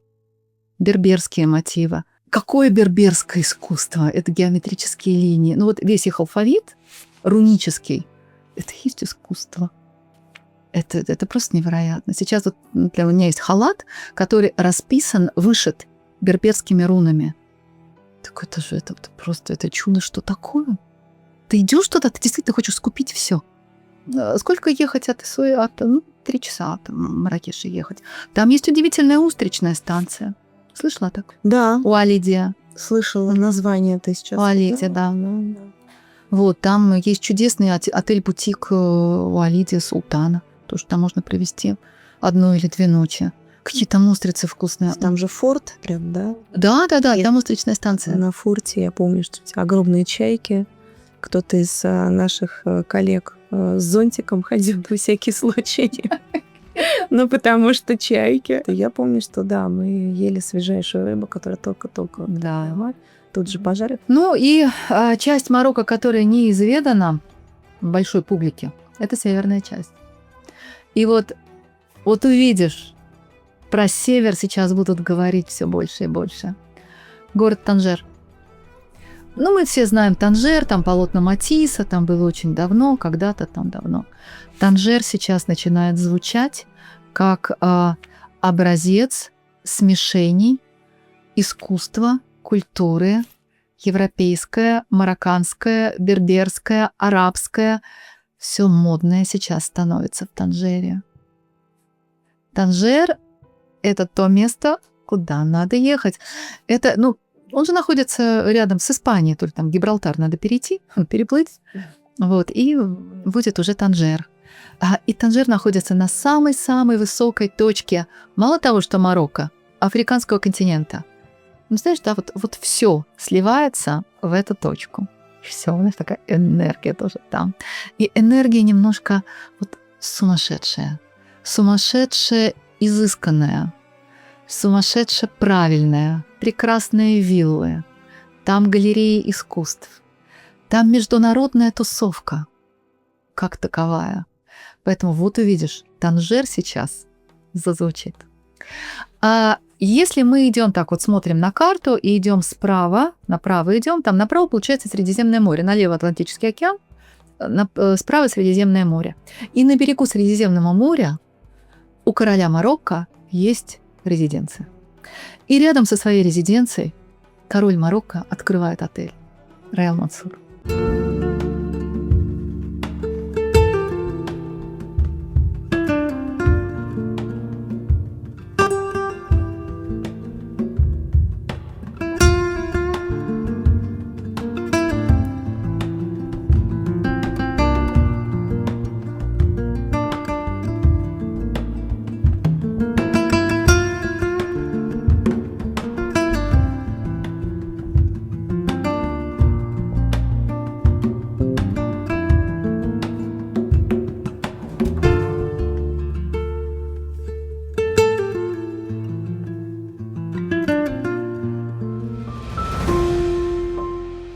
берберские мотивы. Какое берберское искусство? Это геометрические линии. Ну вот весь их алфавит рунический, это и есть искусство. Это просто невероятно. Сейчас вот у меня есть халат, который расписан, вышит берберскими рунами. Так это же это просто это чудо, что такое? Ты идешь туда, ты действительно хочешь скупить все. Сколько ехать от Исуэ? 3 часа от Марракеша ехать. Там есть удивительная устричная станция. Слышала так? Да. Уалидия. Слышала название ты сейчас. Уалидия, да. Вот, там есть чудесный отель-бутик Уалидия Султана. Тоже там можно провести 1 или 2 ночи. Какие там устрицы вкусные. Там же форт прям, да? Да, там устричная станция. На форте я помню, что огромные чайки. Кто-то из наших коллег с зонтиком ходил на всякий случай. Ну, потому что чайки. Я помню, что да, мы ели свежайшую рыбу, которая только-только тут же пожарит. Ну и часть Марокко, которая неизведана большой публике, это северная часть. И вот увидишь, про север сейчас будут говорить все больше и больше. Город Танжер. Ну, мы все знаем Танжер, там полотна Матисса, там было очень давно, когда-то там давно. Танжер сейчас начинает звучать как образец смешений искусства, культуры, европейское, марокканское, берберское, арабское. Все модное сейчас становится в Танжере. Танжер – это то место, куда надо ехать. Это, он же находится рядом с Испанией, только там Гибралтар надо переплыть, вот, и будет уже Танжер. И Танжер находится на самой-самой высокой точке, мало того, что Марокко, африканского континента. Ну, знаешь, да, вот все сливается в эту точку. Все, у нас такая энергия тоже там. И энергия немножко сумасшедшая, изысканная, сумасшедше правильная, прекрасные виллы, там галереи искусств, там международная тусовка как таковая. Поэтому вот увидишь, Танжер сейчас зазвучит. А если мы идем так смотрим на карту и идем справа, направо идем, там направо получается Средиземное море, налево Атлантический океан, справа Средиземное море. И на берегу Средиземного моря у короля Марокко есть резиденция. И рядом со своей резиденцией король Марокко открывает отель Роял Мансур.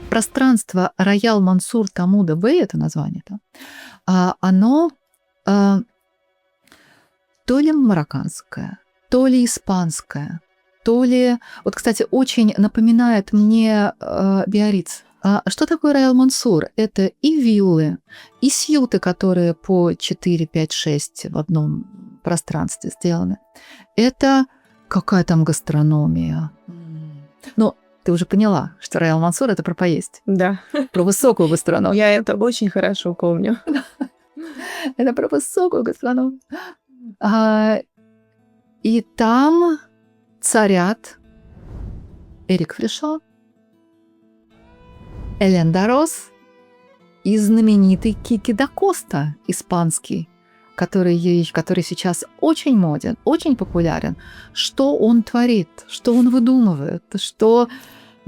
Пространство Роял Мансур Тамуда Бэй, это название-то, оно то ли марокканское, то ли испанское, то ли... Вот, кстати, очень напоминает мне Биарриц, Что такое Роял Мансур? Это и виллы, и сьюты, которые по 4, 5, 6 в одном пространстве сделаны. Это какая там гастрономия. Но ты уже поняла, что Роял Мансур – это про поесть, Да, про высокую гастрономию. я это очень хорошо помню. Это про высокую гастрономию. И там царят Эрик Фришо, Элен Дарос и знаменитый Кики да Коста, испанский, который сейчас очень моден, очень популярен. Что он творит, что он выдумывает, что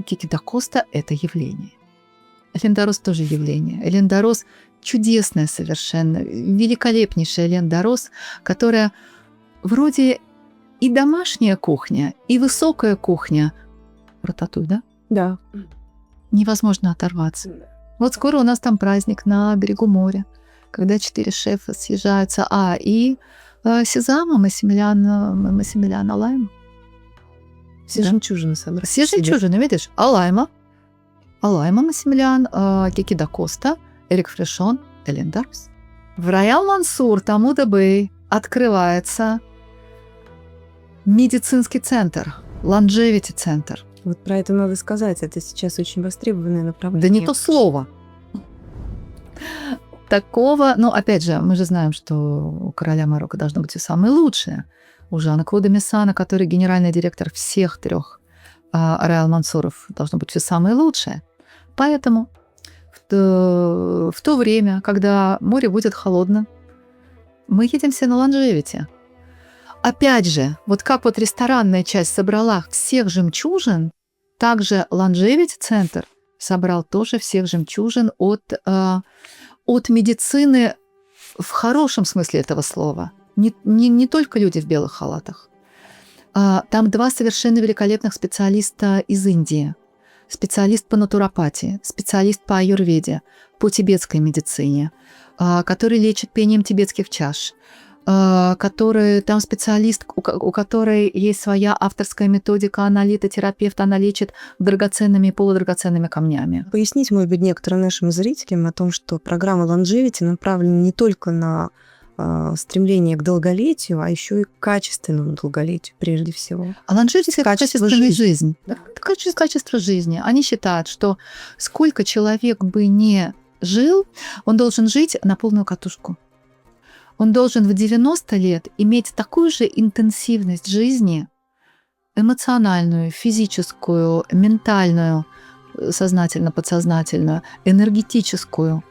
Кики да Коста – это явление. Элен Дарос тоже явление. Элен Дарос – чудесная совершенно, великолепнейшая Элен Дарос, которая вроде и домашняя кухня, и высокая кухня. Рататуй, да? Да. Невозможно оторваться. Вот скоро у нас там праздник на берегу моря, когда 4 шефа съезжаются. И Сезама, Массимилиано Лайма. Все жемчужины собрали. Все жемчужины, видишь? Алайма, Массимилиан, Кики да Коста, Эрик Фришон, Элен Дарос. В Роял Мансур, Тамуда Бэй, открывается медицинский центр, longevity центр. Вот про это надо сказать. Это сейчас очень востребованное Да направление. не то слово. Такого, опять же, мы же знаем, что у короля Марокко должно быть все самое лучшее. У Жана-Клода Мессана, который генеральный директор всех 3 Роял Мансуров, должно быть все самое лучшее. Поэтому в то время, когда море будет холодно, мы едем все на longevity. Опять же, вот как вот ресторанная часть собрала всех жемчужин, также longevity центр собрал тоже всех жемчужин от медицины в хорошем смысле этого слова. Не только люди в белых халатах. Там 2 совершенно великолепных специалиста из Индии. Специалист по натуропатии, специалист по аюрведе, по тибетской медицине, который лечит пением тибетских чаш, там специалист, у которой есть своя авторская методика, она литотерапевт, она лечит драгоценными и полудрагоценными камнями. Пояснить, может быть, некоторым нашим зрителям о том, что программа Longevity направлена не только на стремление к долголетию, а еще и к качественному долголетию прежде всего. А longevity – это качественная жизнь. Да. Это качество жизни. Они считают, что сколько человек бы не жил, он должен жить на полную катушку. Он должен в 90 лет иметь такую же интенсивность жизни, эмоциональную, физическую, ментальную, сознательно-подсознательную, энергетическую,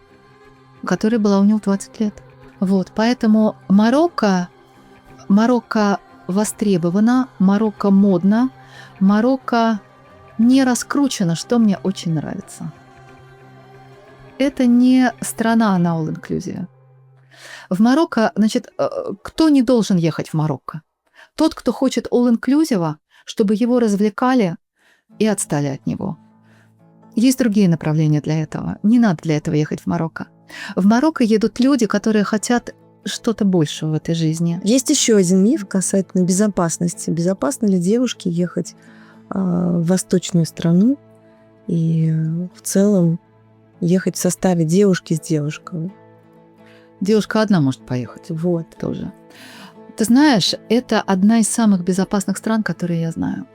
которая была у него в 20 лет. Вот, поэтому Марокко востребовано, Марокко модно, Марокко не раскручено, что мне очень нравится. Это не страна на all-inclusive. В Марокко, кто не должен ехать в Марокко? Тот, кто хочет all-inclusive, чтобы его развлекали и отстали от него. Есть другие направления для этого. Не надо для этого ехать в Марокко. В Марокко едут люди, которые хотят что-то большего в этой жизни. Есть еще один миф касательно безопасности. Безопасно ли девушке ехать в восточную страну и в целом ехать в составе девушки с девушкой? Девушка одна может поехать. Вот. Тоже. Ты знаешь, это одна из самых безопасных стран, которые я знаю.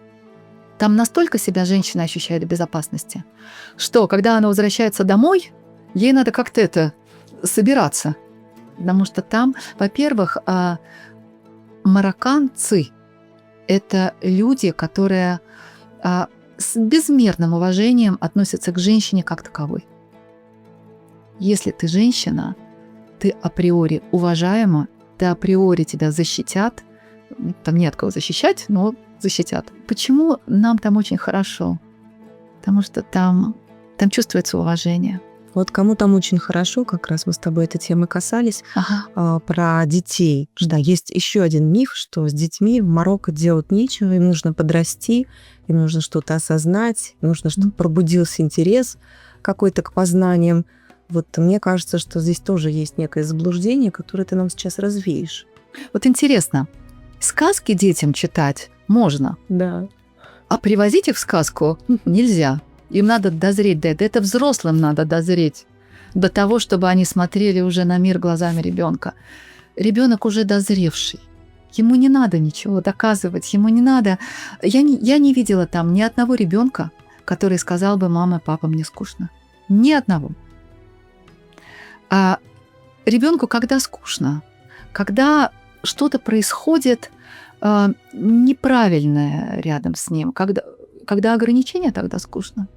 Там настолько себя женщина ощущает в безопасности, что когда она возвращается домой, ей надо как-то собираться. Потому что там, во-первых, марокканцы – это люди, которые с безмерным уважением относятся к женщине как таковой. Если ты женщина, ты априори уважаема, ты априори тебя защитят. Там нет кого защищать, но защитят. Почему нам там очень хорошо? Потому что там чувствуется уважение. Вот кому там очень хорошо, как раз мы с тобой этой темы касались, про детей. Да, есть еще один миф, что с детьми в Марокко делать нечего, им нужно подрасти, им нужно что-то осознать, им нужно, чтобы пробудился интерес какой-то к познаниям. Вот мне кажется, что здесь тоже есть некое заблуждение, которое ты нам сейчас развеешь. Вот интересно, сказки детям читать можно, Да. а привозить их в сказку нельзя. Им надо дозреть до этого. Это взрослым надо дозреть до того, чтобы они смотрели уже на мир глазами ребенка. Ребенок уже дозревший. Ему не надо ничего доказывать, ему не надо. Я не видела там ни одного ребенка, который сказал бы: мама, папа, мне скучно. Ни одного. А ребенку, когда скучно, когда что-то происходит неправильное рядом с ним, когда ограничения, тогда скучно.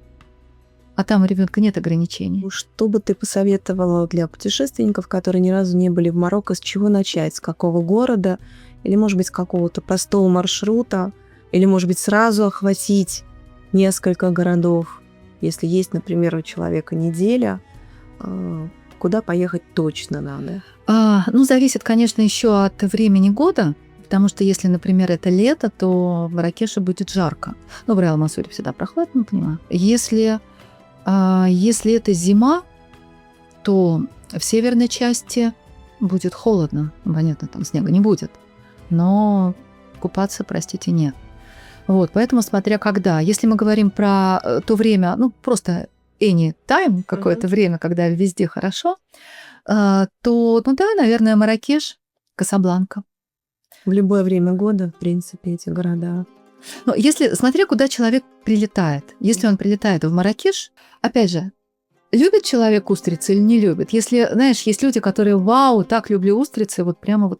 А там у ребенка нет ограничений. Что бы ты посоветовала для путешественников, которые ни разу не были в Марокко, с чего начать? С какого города? Или, может быть, с какого-то простого маршрута? Или, может быть, сразу охватить несколько городов? Если есть, например, у человека неделя, куда поехать точно надо? Зависит, конечно, еще от времени года. Потому что если, например, это лето, то в Марракеше будет жарко. В Реал-Масуре всегда прохладно, понимаю. Если это зима, то в северной части будет холодно. Понятно, там снега не будет. Но купаться, простите, нет. Поэтому смотря когда. Если мы говорим про то время, просто any time, какое-то время, когда везде хорошо, то, наверное, Марракеш, Касабланка. В любое время года, в принципе, эти города. Смотря куда человек прилетает. Если он прилетает в Марракеш, опять же, любит человек устрицы или не любит? Если, знаешь, есть люди, которые: вау, так люблю устрицы, прямо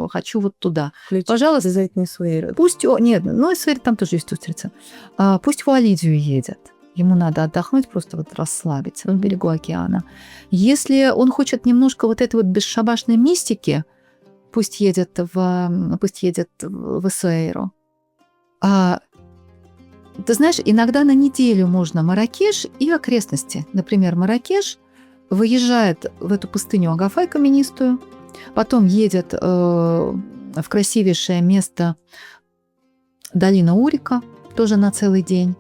хочу туда. Пожалуйста. Обязательно Суэйр. Нет, и Суэйр там тоже есть устрица. Пусть в Уалидию едет. Ему надо отдохнуть, просто расслабиться на берегу океана. Если он хочет немножко этой бесшабашной мистики, пусть едет в Суэйру. Ты знаешь, иногда на неделю можно Марракеш и окрестности. Например, Марракеш выезжает в эту пустыню Агафай каменистую, потом едет в красивейшее место долина Урика, тоже на целый день.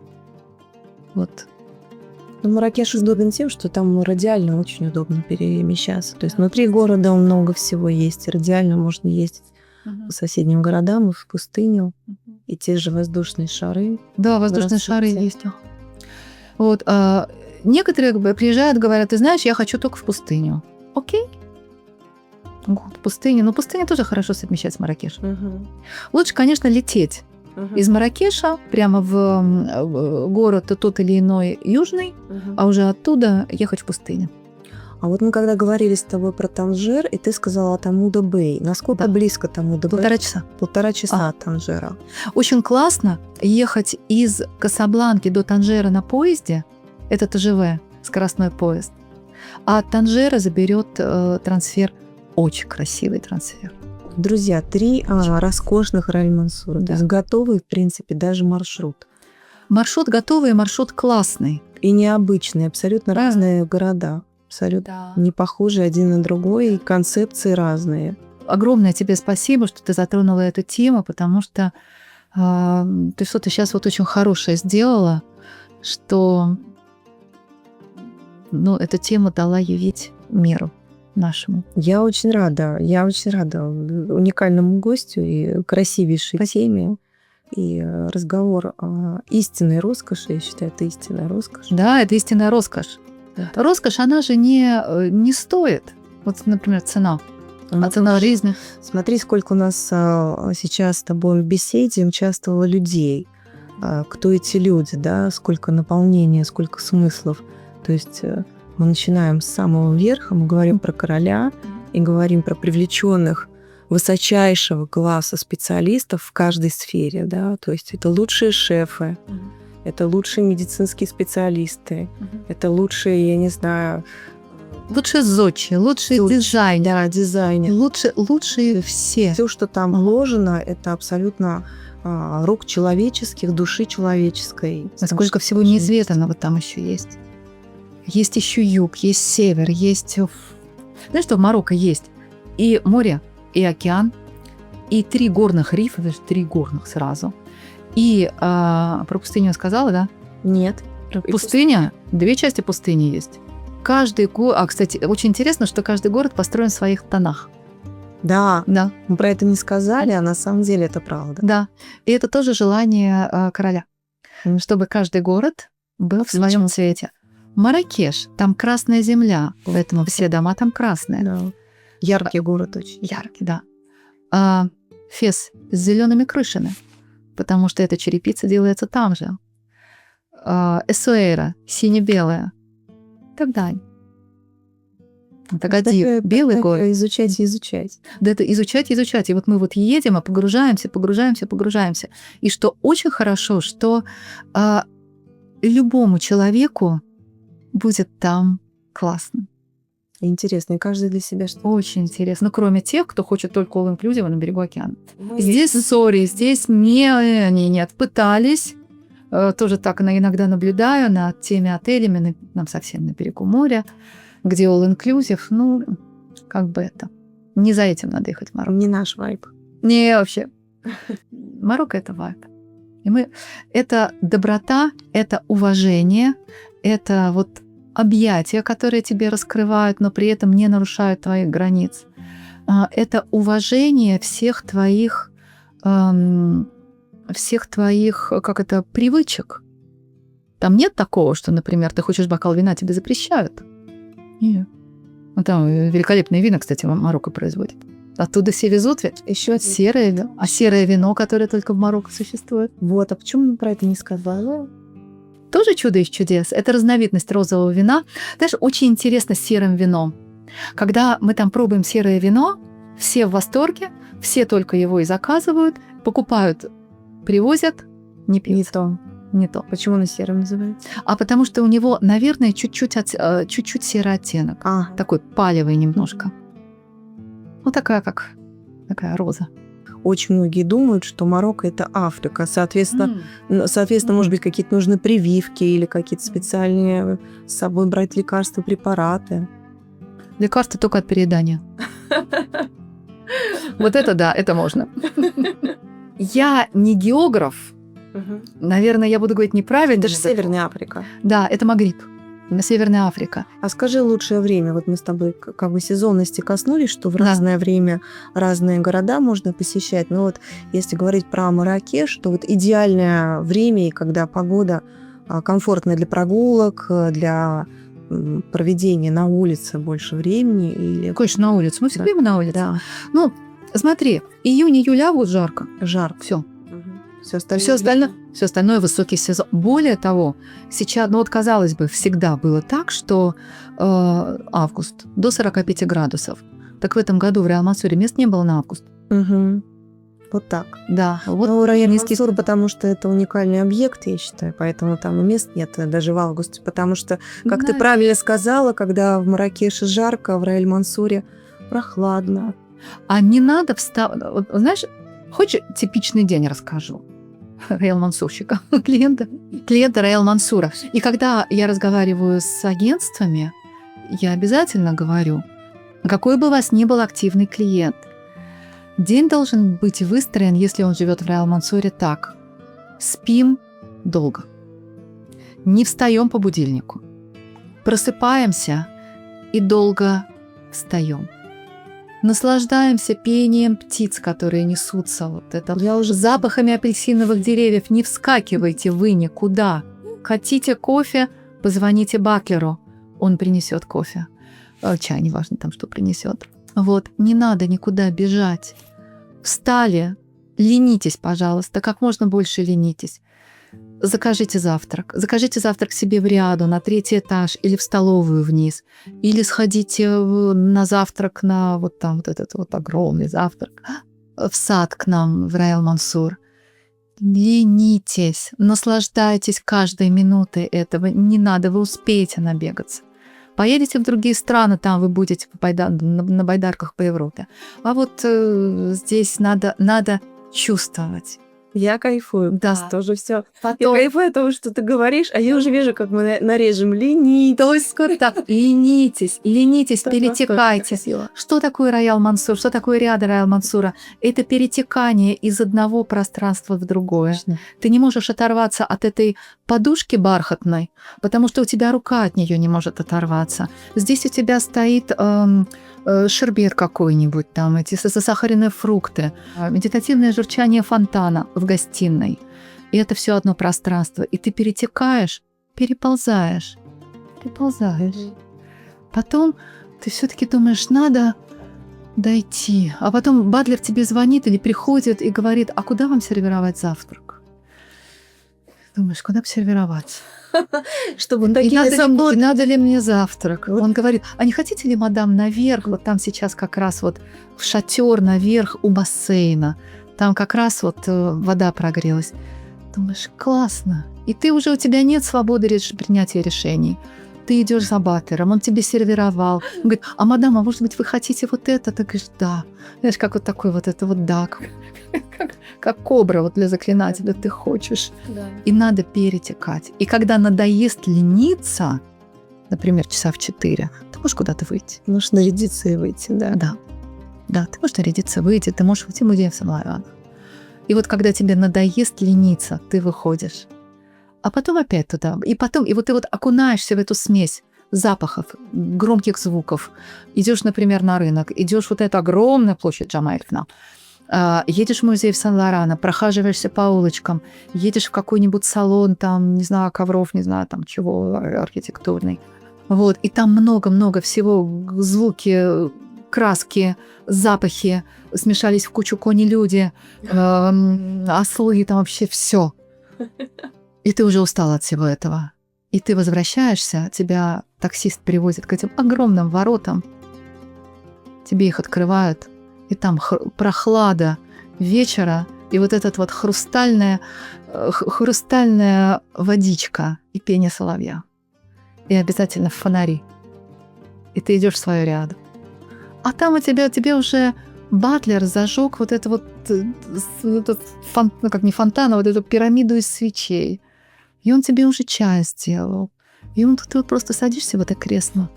Марракеш удобен тем, что там радиально очень удобно перемещаться. То есть внутри города много всего есть. Радиально можно ездить по соседним городам и в пустыню. И те же воздушные шары. Да, воздушные шары есть. Некоторые приезжают, говорят: ты знаешь, я хочу только в пустыню. Окей. В пустыне. Но пустыня тоже хорошо совмещать с Марракешем. Лучше, конечно, лететь из Марракеша прямо в город тот или иной южный, а уже оттуда ехать в пустыню. А мы когда говорили с тобой про Танжер, и ты сказала Тамуда-Бэй. Насколько близко Тамуда-Бэй? 1,5 часа. 1,5 часа от Танжера. Очень классно ехать из Касабланки до Танжера на поезде. Это ТЖВ, скоростной поезд. А от Танжера заберет трансфер. Очень красивый трансфер. Друзья, 3 роскошных Реаль-Мансура. Да. То есть готовый, в принципе, даже маршрут. Маршрут готовый, маршрут классный. И необычный, абсолютно разные города. Абсолютно не похожи один на другой, и концепции разные. Огромное тебе спасибо, что ты затронула эту тему, потому что ты что-то сейчас очень хорошее сделала, что эту тему дала явить миру нашему. Я очень рада уникальному гостю и красивейшей теме. И разговор о истинной роскоши, я считаю, это истинная роскошь. Да, это истинная роскошь. Да. Роскошь, она же не стоит. Например, цена. Цена жизни. Смотри, сколько у нас сейчас с тобой в беседе участвовало людей. Кто эти люди, да? Сколько наполнения, сколько смыслов. То есть мы начинаем с самого верха, мы говорим про короля и говорим про привлеченных высочайшего класса специалистов в каждой сфере, да, то есть это лучшие шефы, это лучшие медицинские специалисты, это лучшие, я не знаю... Лучшие зодчие, лучшие дизайнеры. Да, дизайнеры. Лучшие все. Все, что там вложено, это абсолютно рук человеческих, души человеческой. Сколько всего неизведанного там еще есть. Есть еще юг, есть север, есть... Знаешь, что в Марокко есть? И море, и океан, и 3 горных рифа, даже 3 горных сразу. И про пустыню я сказала, да? Нет. Пустыня, 2 части пустыни есть. Каждый город... кстати, очень интересно, что каждый город построен в своих тонах. Да. Мы про это не сказали, а на самом деле это правда. Да. И это тоже желание короля. Чтобы каждый город был в своем цвете. Марракеш, там красная земля, поэтому все дома там красные. Да. Яркий город очень. Яркий, да. А Фес с зелеными крышами, потому что эта черепица делается там же. Эссуэйра сине-белая и так далее. Тагаdir, белый город. Изучать и изучать. Да, это изучать и изучать. И вот мы вот едем, а погружаемся. И что очень хорошо, что любому человеку будет там классно. Интересно, и каждый для себя что-то. Очень интересно. Ну, кроме тех, кто хочет только all-inclusive на берегу океана. Здесь, здесь нет, пытались. Тоже так иногда наблюдаю над теми отелями, нам совсем на берегу моря, где all-inclusive, ну, как бы это. Не за этим надо ехать в Марокко. Не наш вайб. Не, вообще. Марокко — это вайб. И это доброта, это уважение, это вот объятия, которые тебе раскрывают, но при этом не нарушают твоих границ. Это уважение всех твоих, привычек. Там нет такого, что, например, ты хочешь бокал вина, тебе запрещают. Нет. Ну, там великолепные вина, кстати, Марокко производит. Оттуда все везут ведь. Еще серое вино. А серое вино, которое только в Марокко существует. Вот, а почему мы про это не сказали? Тоже чудо из чудес. Это разновидность розового вина. Знаешь, очень интересно с серым вином. Когда мы там пробуем серое вино, все в восторге, все только его и заказывают, покупают, привозят, не пьют. Не то. Не то. Почему оно серым называется? А потому что у него, наверное, чуть-чуть серый оттенок. Такой палевый немножко. Вот такая роза. Очень многие думают, что Марокко — это Африка. Соответственно, может быть, какие-то нужны прививки или какие-то специальные с собой брать лекарства, препараты. Лекарства только от переедания. Вот это да, это можно. Я не географ. Наверное, я буду говорить неправильно. Это же Северная Африка. Да, это Магриб. Северная Африка. А скажи лучшее время. Вот мы с тобой как бы сезонности коснулись, что в разное время разные города можно посещать. Но вот если говорить про Марракеш, то вот идеальное время, когда погода комфортная для прогулок, для проведения на улице больше времени. Или... Конечно, на улице. Мы всегда на улице. Да. Ну, смотри, июнь-июль, август жарко. Жарко. Все. Все остальное высокий сезон. Более того, сейчас, ну вот казалось бы, всегда было так, что август до 45 градусов. Так в этом году в Реал-Мансуре мест не было на август. Вот так. Да. Вот Реал-Мансур, потому что это уникальный объект, я считаю, поэтому там и мест нет даже в августе, потому что, как ты правильно сказала, когда в Марракеше жарко, в Реал-Мансуре прохладно. А не надо вставать. Вот, знаешь, хочешь типичный день расскажу? Реал-Мансурщика, клиента Реал-Мансура. И когда я разговариваю с агентствами, я обязательно говорю, какой бы у вас ни был активный клиент, день должен быть выстроен, если он живет в Реал-Мансуре, так. Спим долго. Не встаем по будильнику. Просыпаемся и долго встаем. Наслаждаемся пением птиц, которые несутся. Вот это. Запахами апельсиновых деревьев. Не вскакивайте вы никуда. Хотите кофе? Позвоните Баклеру. Он принесет кофе. Чай, неважно там, что принесет. Вот. Не надо никуда бежать. Встали. Ленитесь, пожалуйста. Как можно больше ленитесь. Закажите завтрак. Закажите завтрак себе в Риаду на 3-й этаж или в столовую вниз. Или сходите на завтрак на вот там вот этот вот огромный завтрак в сад к нам в Реал-Мансур. Ленитесь, наслаждайтесь каждой минутой этого. Не надо, вы успеете набегаться. Поедете в другие страны, там вы будете на байдарках по Европе. А вот здесь надо чувствовать. Я кайфую. Да. Тоже все. Я кайфую от того, что ты говоришь, а я уже вижу, как мы нарежем ленитесь. Ленитесь, перетекайте. Что такое Реал-Мансур? Что такое Риада Реал-Мансура? Это перетекание из одного пространства в другое. Конечно. Ты не можешь оторваться от этой подушки бархатной, потому что у тебя рука от нее не может оторваться. Здесь у тебя стоит шербет какой-нибудь, там эти засахаренные фрукты, медитативное журчание фонтана в гостиной. И это все одно пространство. И ты перетекаешь переползаешь. Потом ты все-таки думаешь, надо дойти. А потом батлер тебе звонит или приходит и говорит, а куда вам сервировать завтрак? Думаешь, куда бы сервировать? Чтобы И надо ли мне завтрак? Он говорит, а не хотите ли, мадам, наверх? Вот там сейчас как раз вот в шатер наверх у бассейна. Там как раз вот вода прогрелась. Думаешь, классно. И ты уже, у тебя нет свободы принятия решений. Ты идешь за батлером, он тебе сервировал. Он говорит, а мадам, а может быть, вы хотите вот это? Ты говоришь, да. Знаешь, как вот такой вот это вот да. Как кобра вот для заклинателя ты хочешь. Да. И надо перетекать. И когда надоест лениться, например, часа в 4, ты можешь куда-то выйти. Можешь нарядиться и выйти, да. Да, ты можешь нарядиться, выйти, ты можешь уйти в музей в Самарана. И вот когда тебе надоест лениться, ты выходишь. А потом опять туда. И вот ты вот окунаешься в эту смесь запахов, громких звуков. Идешь, например, на рынок, идешь вот эта огромная площадь Джамайкна, едешь в музей в Сан-Лорано, прохаживаешься по улочкам, едешь в какой-нибудь салон, там, не знаю, ковров, не знаю, там, чего, архитектурный. Вот, и там много-много всего, звуки, краски, запахи, смешались в кучу кони-люди, ослы, там вообще все. И ты уже устал от всего этого. И ты возвращаешься, тебя таксист привозит к этим огромным воротам, тебе их открывают, и там прохлада вечера, и вот этот вот хрустальная водичка и пение соловья. И обязательно фонари. И ты идешь в свою ряду. А там у тебя тебе уже батлер зажег вот это вот, как не фонтан, а вот эту пирамиду из свечей. И он тебе уже чай сделал. И ты вот просто садишься в это кресло.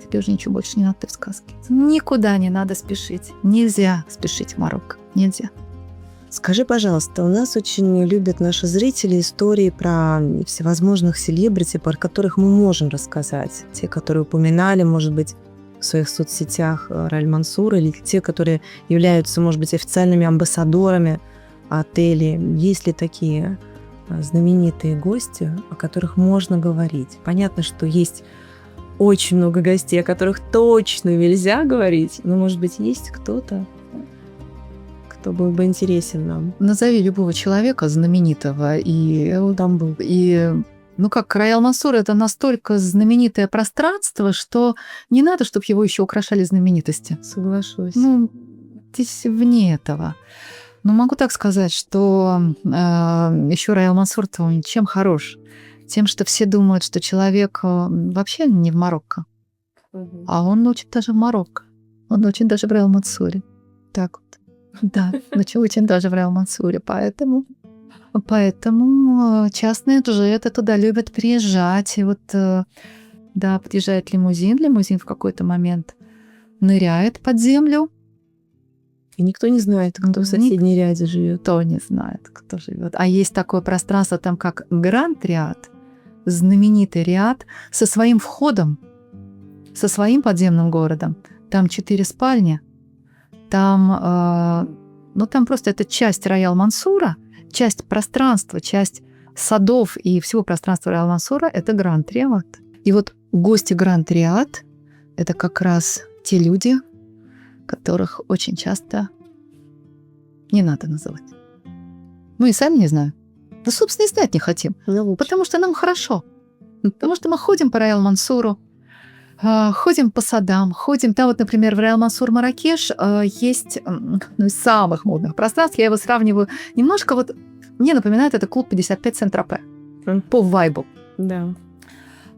Тебе уже ничего больше не надо, ты в сказке. Никуда не надо спешить. Нельзя спешить в Марокко. Нельзя. Скажи, пожалуйста, у нас очень любят наши зрители истории про всевозможных селебрити, про которых мы можем рассказать. Те, которые упоминали, может быть, в своих соцсетях Раиль Мансур, или те, которые являются, может быть, официальными амбассадорами отелей. Есть ли такие знаменитые гости, о которых можно говорить? Понятно, что есть очень много гостей, о которых точно нельзя говорить, но, может быть, есть кто-то, кто был бы интересен нам. Назови любого человека знаменитого, и он там был. И, как Раиль Мансур, это настолько знаменитое пространство, что не надо, чтобы его еще украшали знаменитости. Соглашусь. Здесь вне этого. Но могу так сказать, что еще Раиль Мансур-то он чем хорош? Тем, что все думают, что человек вообще не в Марокко. А он очень даже в Марокко. Он очень даже в Раиль Мансуре. Так вот. Да, очень даже в Раиль Мансуре. Поэтому частные джеты туда любят приезжать. И вот, подъезжает лимузин в какой-то момент ныряет под землю. И никто не знает, кто в соседней ряде живет. Никто не знает, кто живет. А есть такое пространство, там как Гранд-Риад, знаменитый Риад, со своим входом, со своим подземным городом. Там 4 спальни. Там просто это часть Раиль Мансура, часть пространства, часть садов и всего пространства Раиль Мансура – это Гранд-Риад. И вот гости Гранд-Риад – это как раз те люди, которых очень часто не надо называть. Мы и сами не знаем. Да, собственно, и знать не хотим. Потому что нам хорошо. Потому что мы ходим по Раиль Мансуру, ходим по садам, ходим. Там вот, например, в Раиль Мансур Марракеш есть из самых модных пространств. Я его сравниваю немножко. Вот мне напоминает это клуб 55 Сен-Тропе. По вайбу. Да.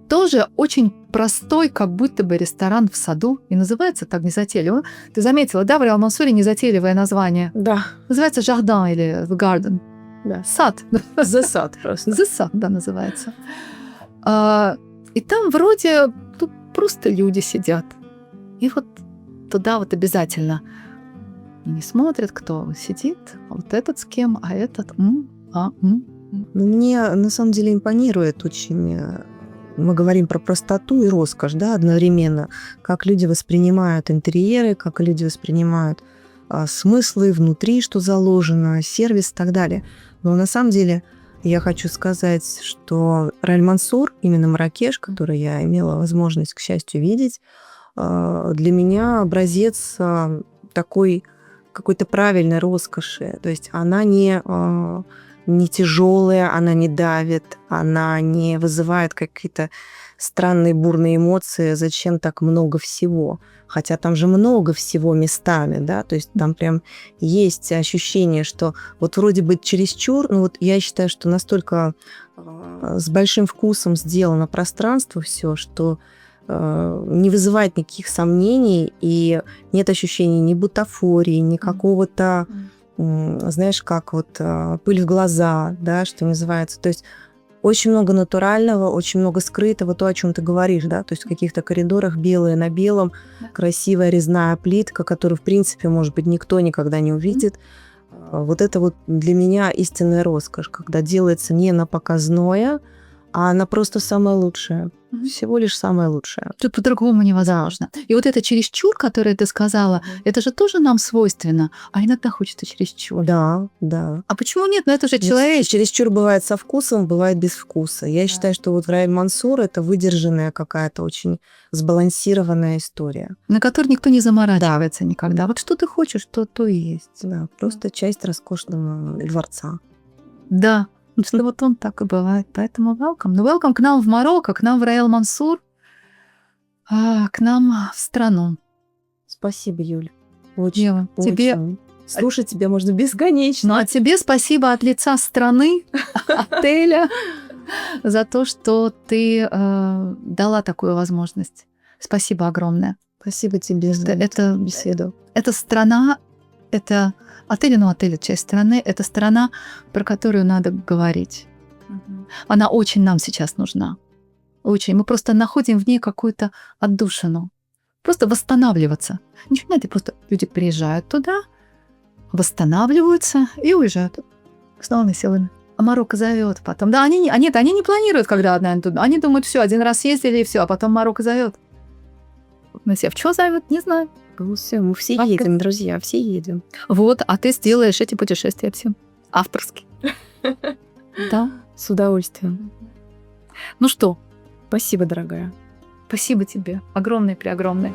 Тоже очень простой, как будто бы ресторан в саду. И называется так незатейливо. Ты заметила, да, в Раиль Мансуре незатейливое название? Да. Называется «Жардин» или «The Garden». Да. Сад. The сад просто. The сад, да, называется. И там вроде просто люди сидят. И вот туда вот обязательно. И не смотрят, кто сидит, а вот этот с кем, а этот... Мне на самом деле импонирует очень... Мы говорим про простоту и роскошь, да, одновременно. Как люди воспринимают интерьеры, как люди воспринимают смыслы внутри, что заложено, сервис и так далее. Но на самом деле Я хочу сказать, что Раэль Мансур, именно Марракеш, который я имела возможность, к счастью, видеть, для меня образец такой какой-то правильной роскоши. То есть она не тяжелая, она не давит, она не вызывает какие-то странные бурные эмоции, зачем так много всего. Хотя там же много всего местами, да, то есть там прям есть ощущение, что вот вроде бы чересчур, но вот я считаю, что настолько с большим вкусом сделано пространство все, что не вызывает никаких сомнений, и нет ощущения ни бутафории, ни какого-то, знаешь, как вот пыль в глаза, да, что называется. То есть очень много натурального, очень много скрытого, то, о чем ты говоришь, да, то есть в каких-то коридорах белое на белом, красивая резная плитка, которую, в принципе, может быть, никто никогда не увидит. Вот это вот для меня истинная роскошь, когда делается не на показное, а она просто самая лучшая. Всего лишь самое лучшее. Тут по-другому невозможно. И вот это чересчур, которое ты сказала, это же тоже нам свойственно, а иногда хочется чересчур. Да, да. А почему нет? Ну это же Нет, человек. чересчур бывает со вкусом, бывает без вкуса. Я считаю, что вот Раэль Мансур — это выдержанная какая-то очень сбалансированная история. На который никто не заморачивается никогда. Вот что ты хочешь, то и есть. Да, просто часть роскошного дворца. Да. Что вот он так и бывает. Поэтому welcome. Ну, welcome к нам в Марокко, к нам в Раэль Мансур, к нам в страну. Спасибо, Юль. Очень, Ева, тебе... очень. Слушать тебя можно бесконечно. Ну, а тебе спасибо от лица страны, отеля, за то, что ты дала такую возможность. Спасибо огромное. Спасибо тебе за эту беседу. Это страна, это отель, ну, отель — это часть страны, это страна, про которую надо говорить. Она очень нам сейчас нужна. Очень. Мы просто находим в ней какую-то отдушину. Просто восстанавливаться. Ничего не надо, просто люди приезжают туда, восстанавливаются и уезжают с новыми силами. А Марокко зовет потом. Да, они не планируют, когда одна туда. Они думают, все, один раз съездили и все, а потом Марокко зовет. Мы себя в что зовет, не знаю. Ну все, мы все едем, друзья, все едем. Вот, а ты сделаешь эти путешествия все авторские. Да, с удовольствием. Ну что, спасибо, дорогая. Спасибо тебе. Огромное-преогромное.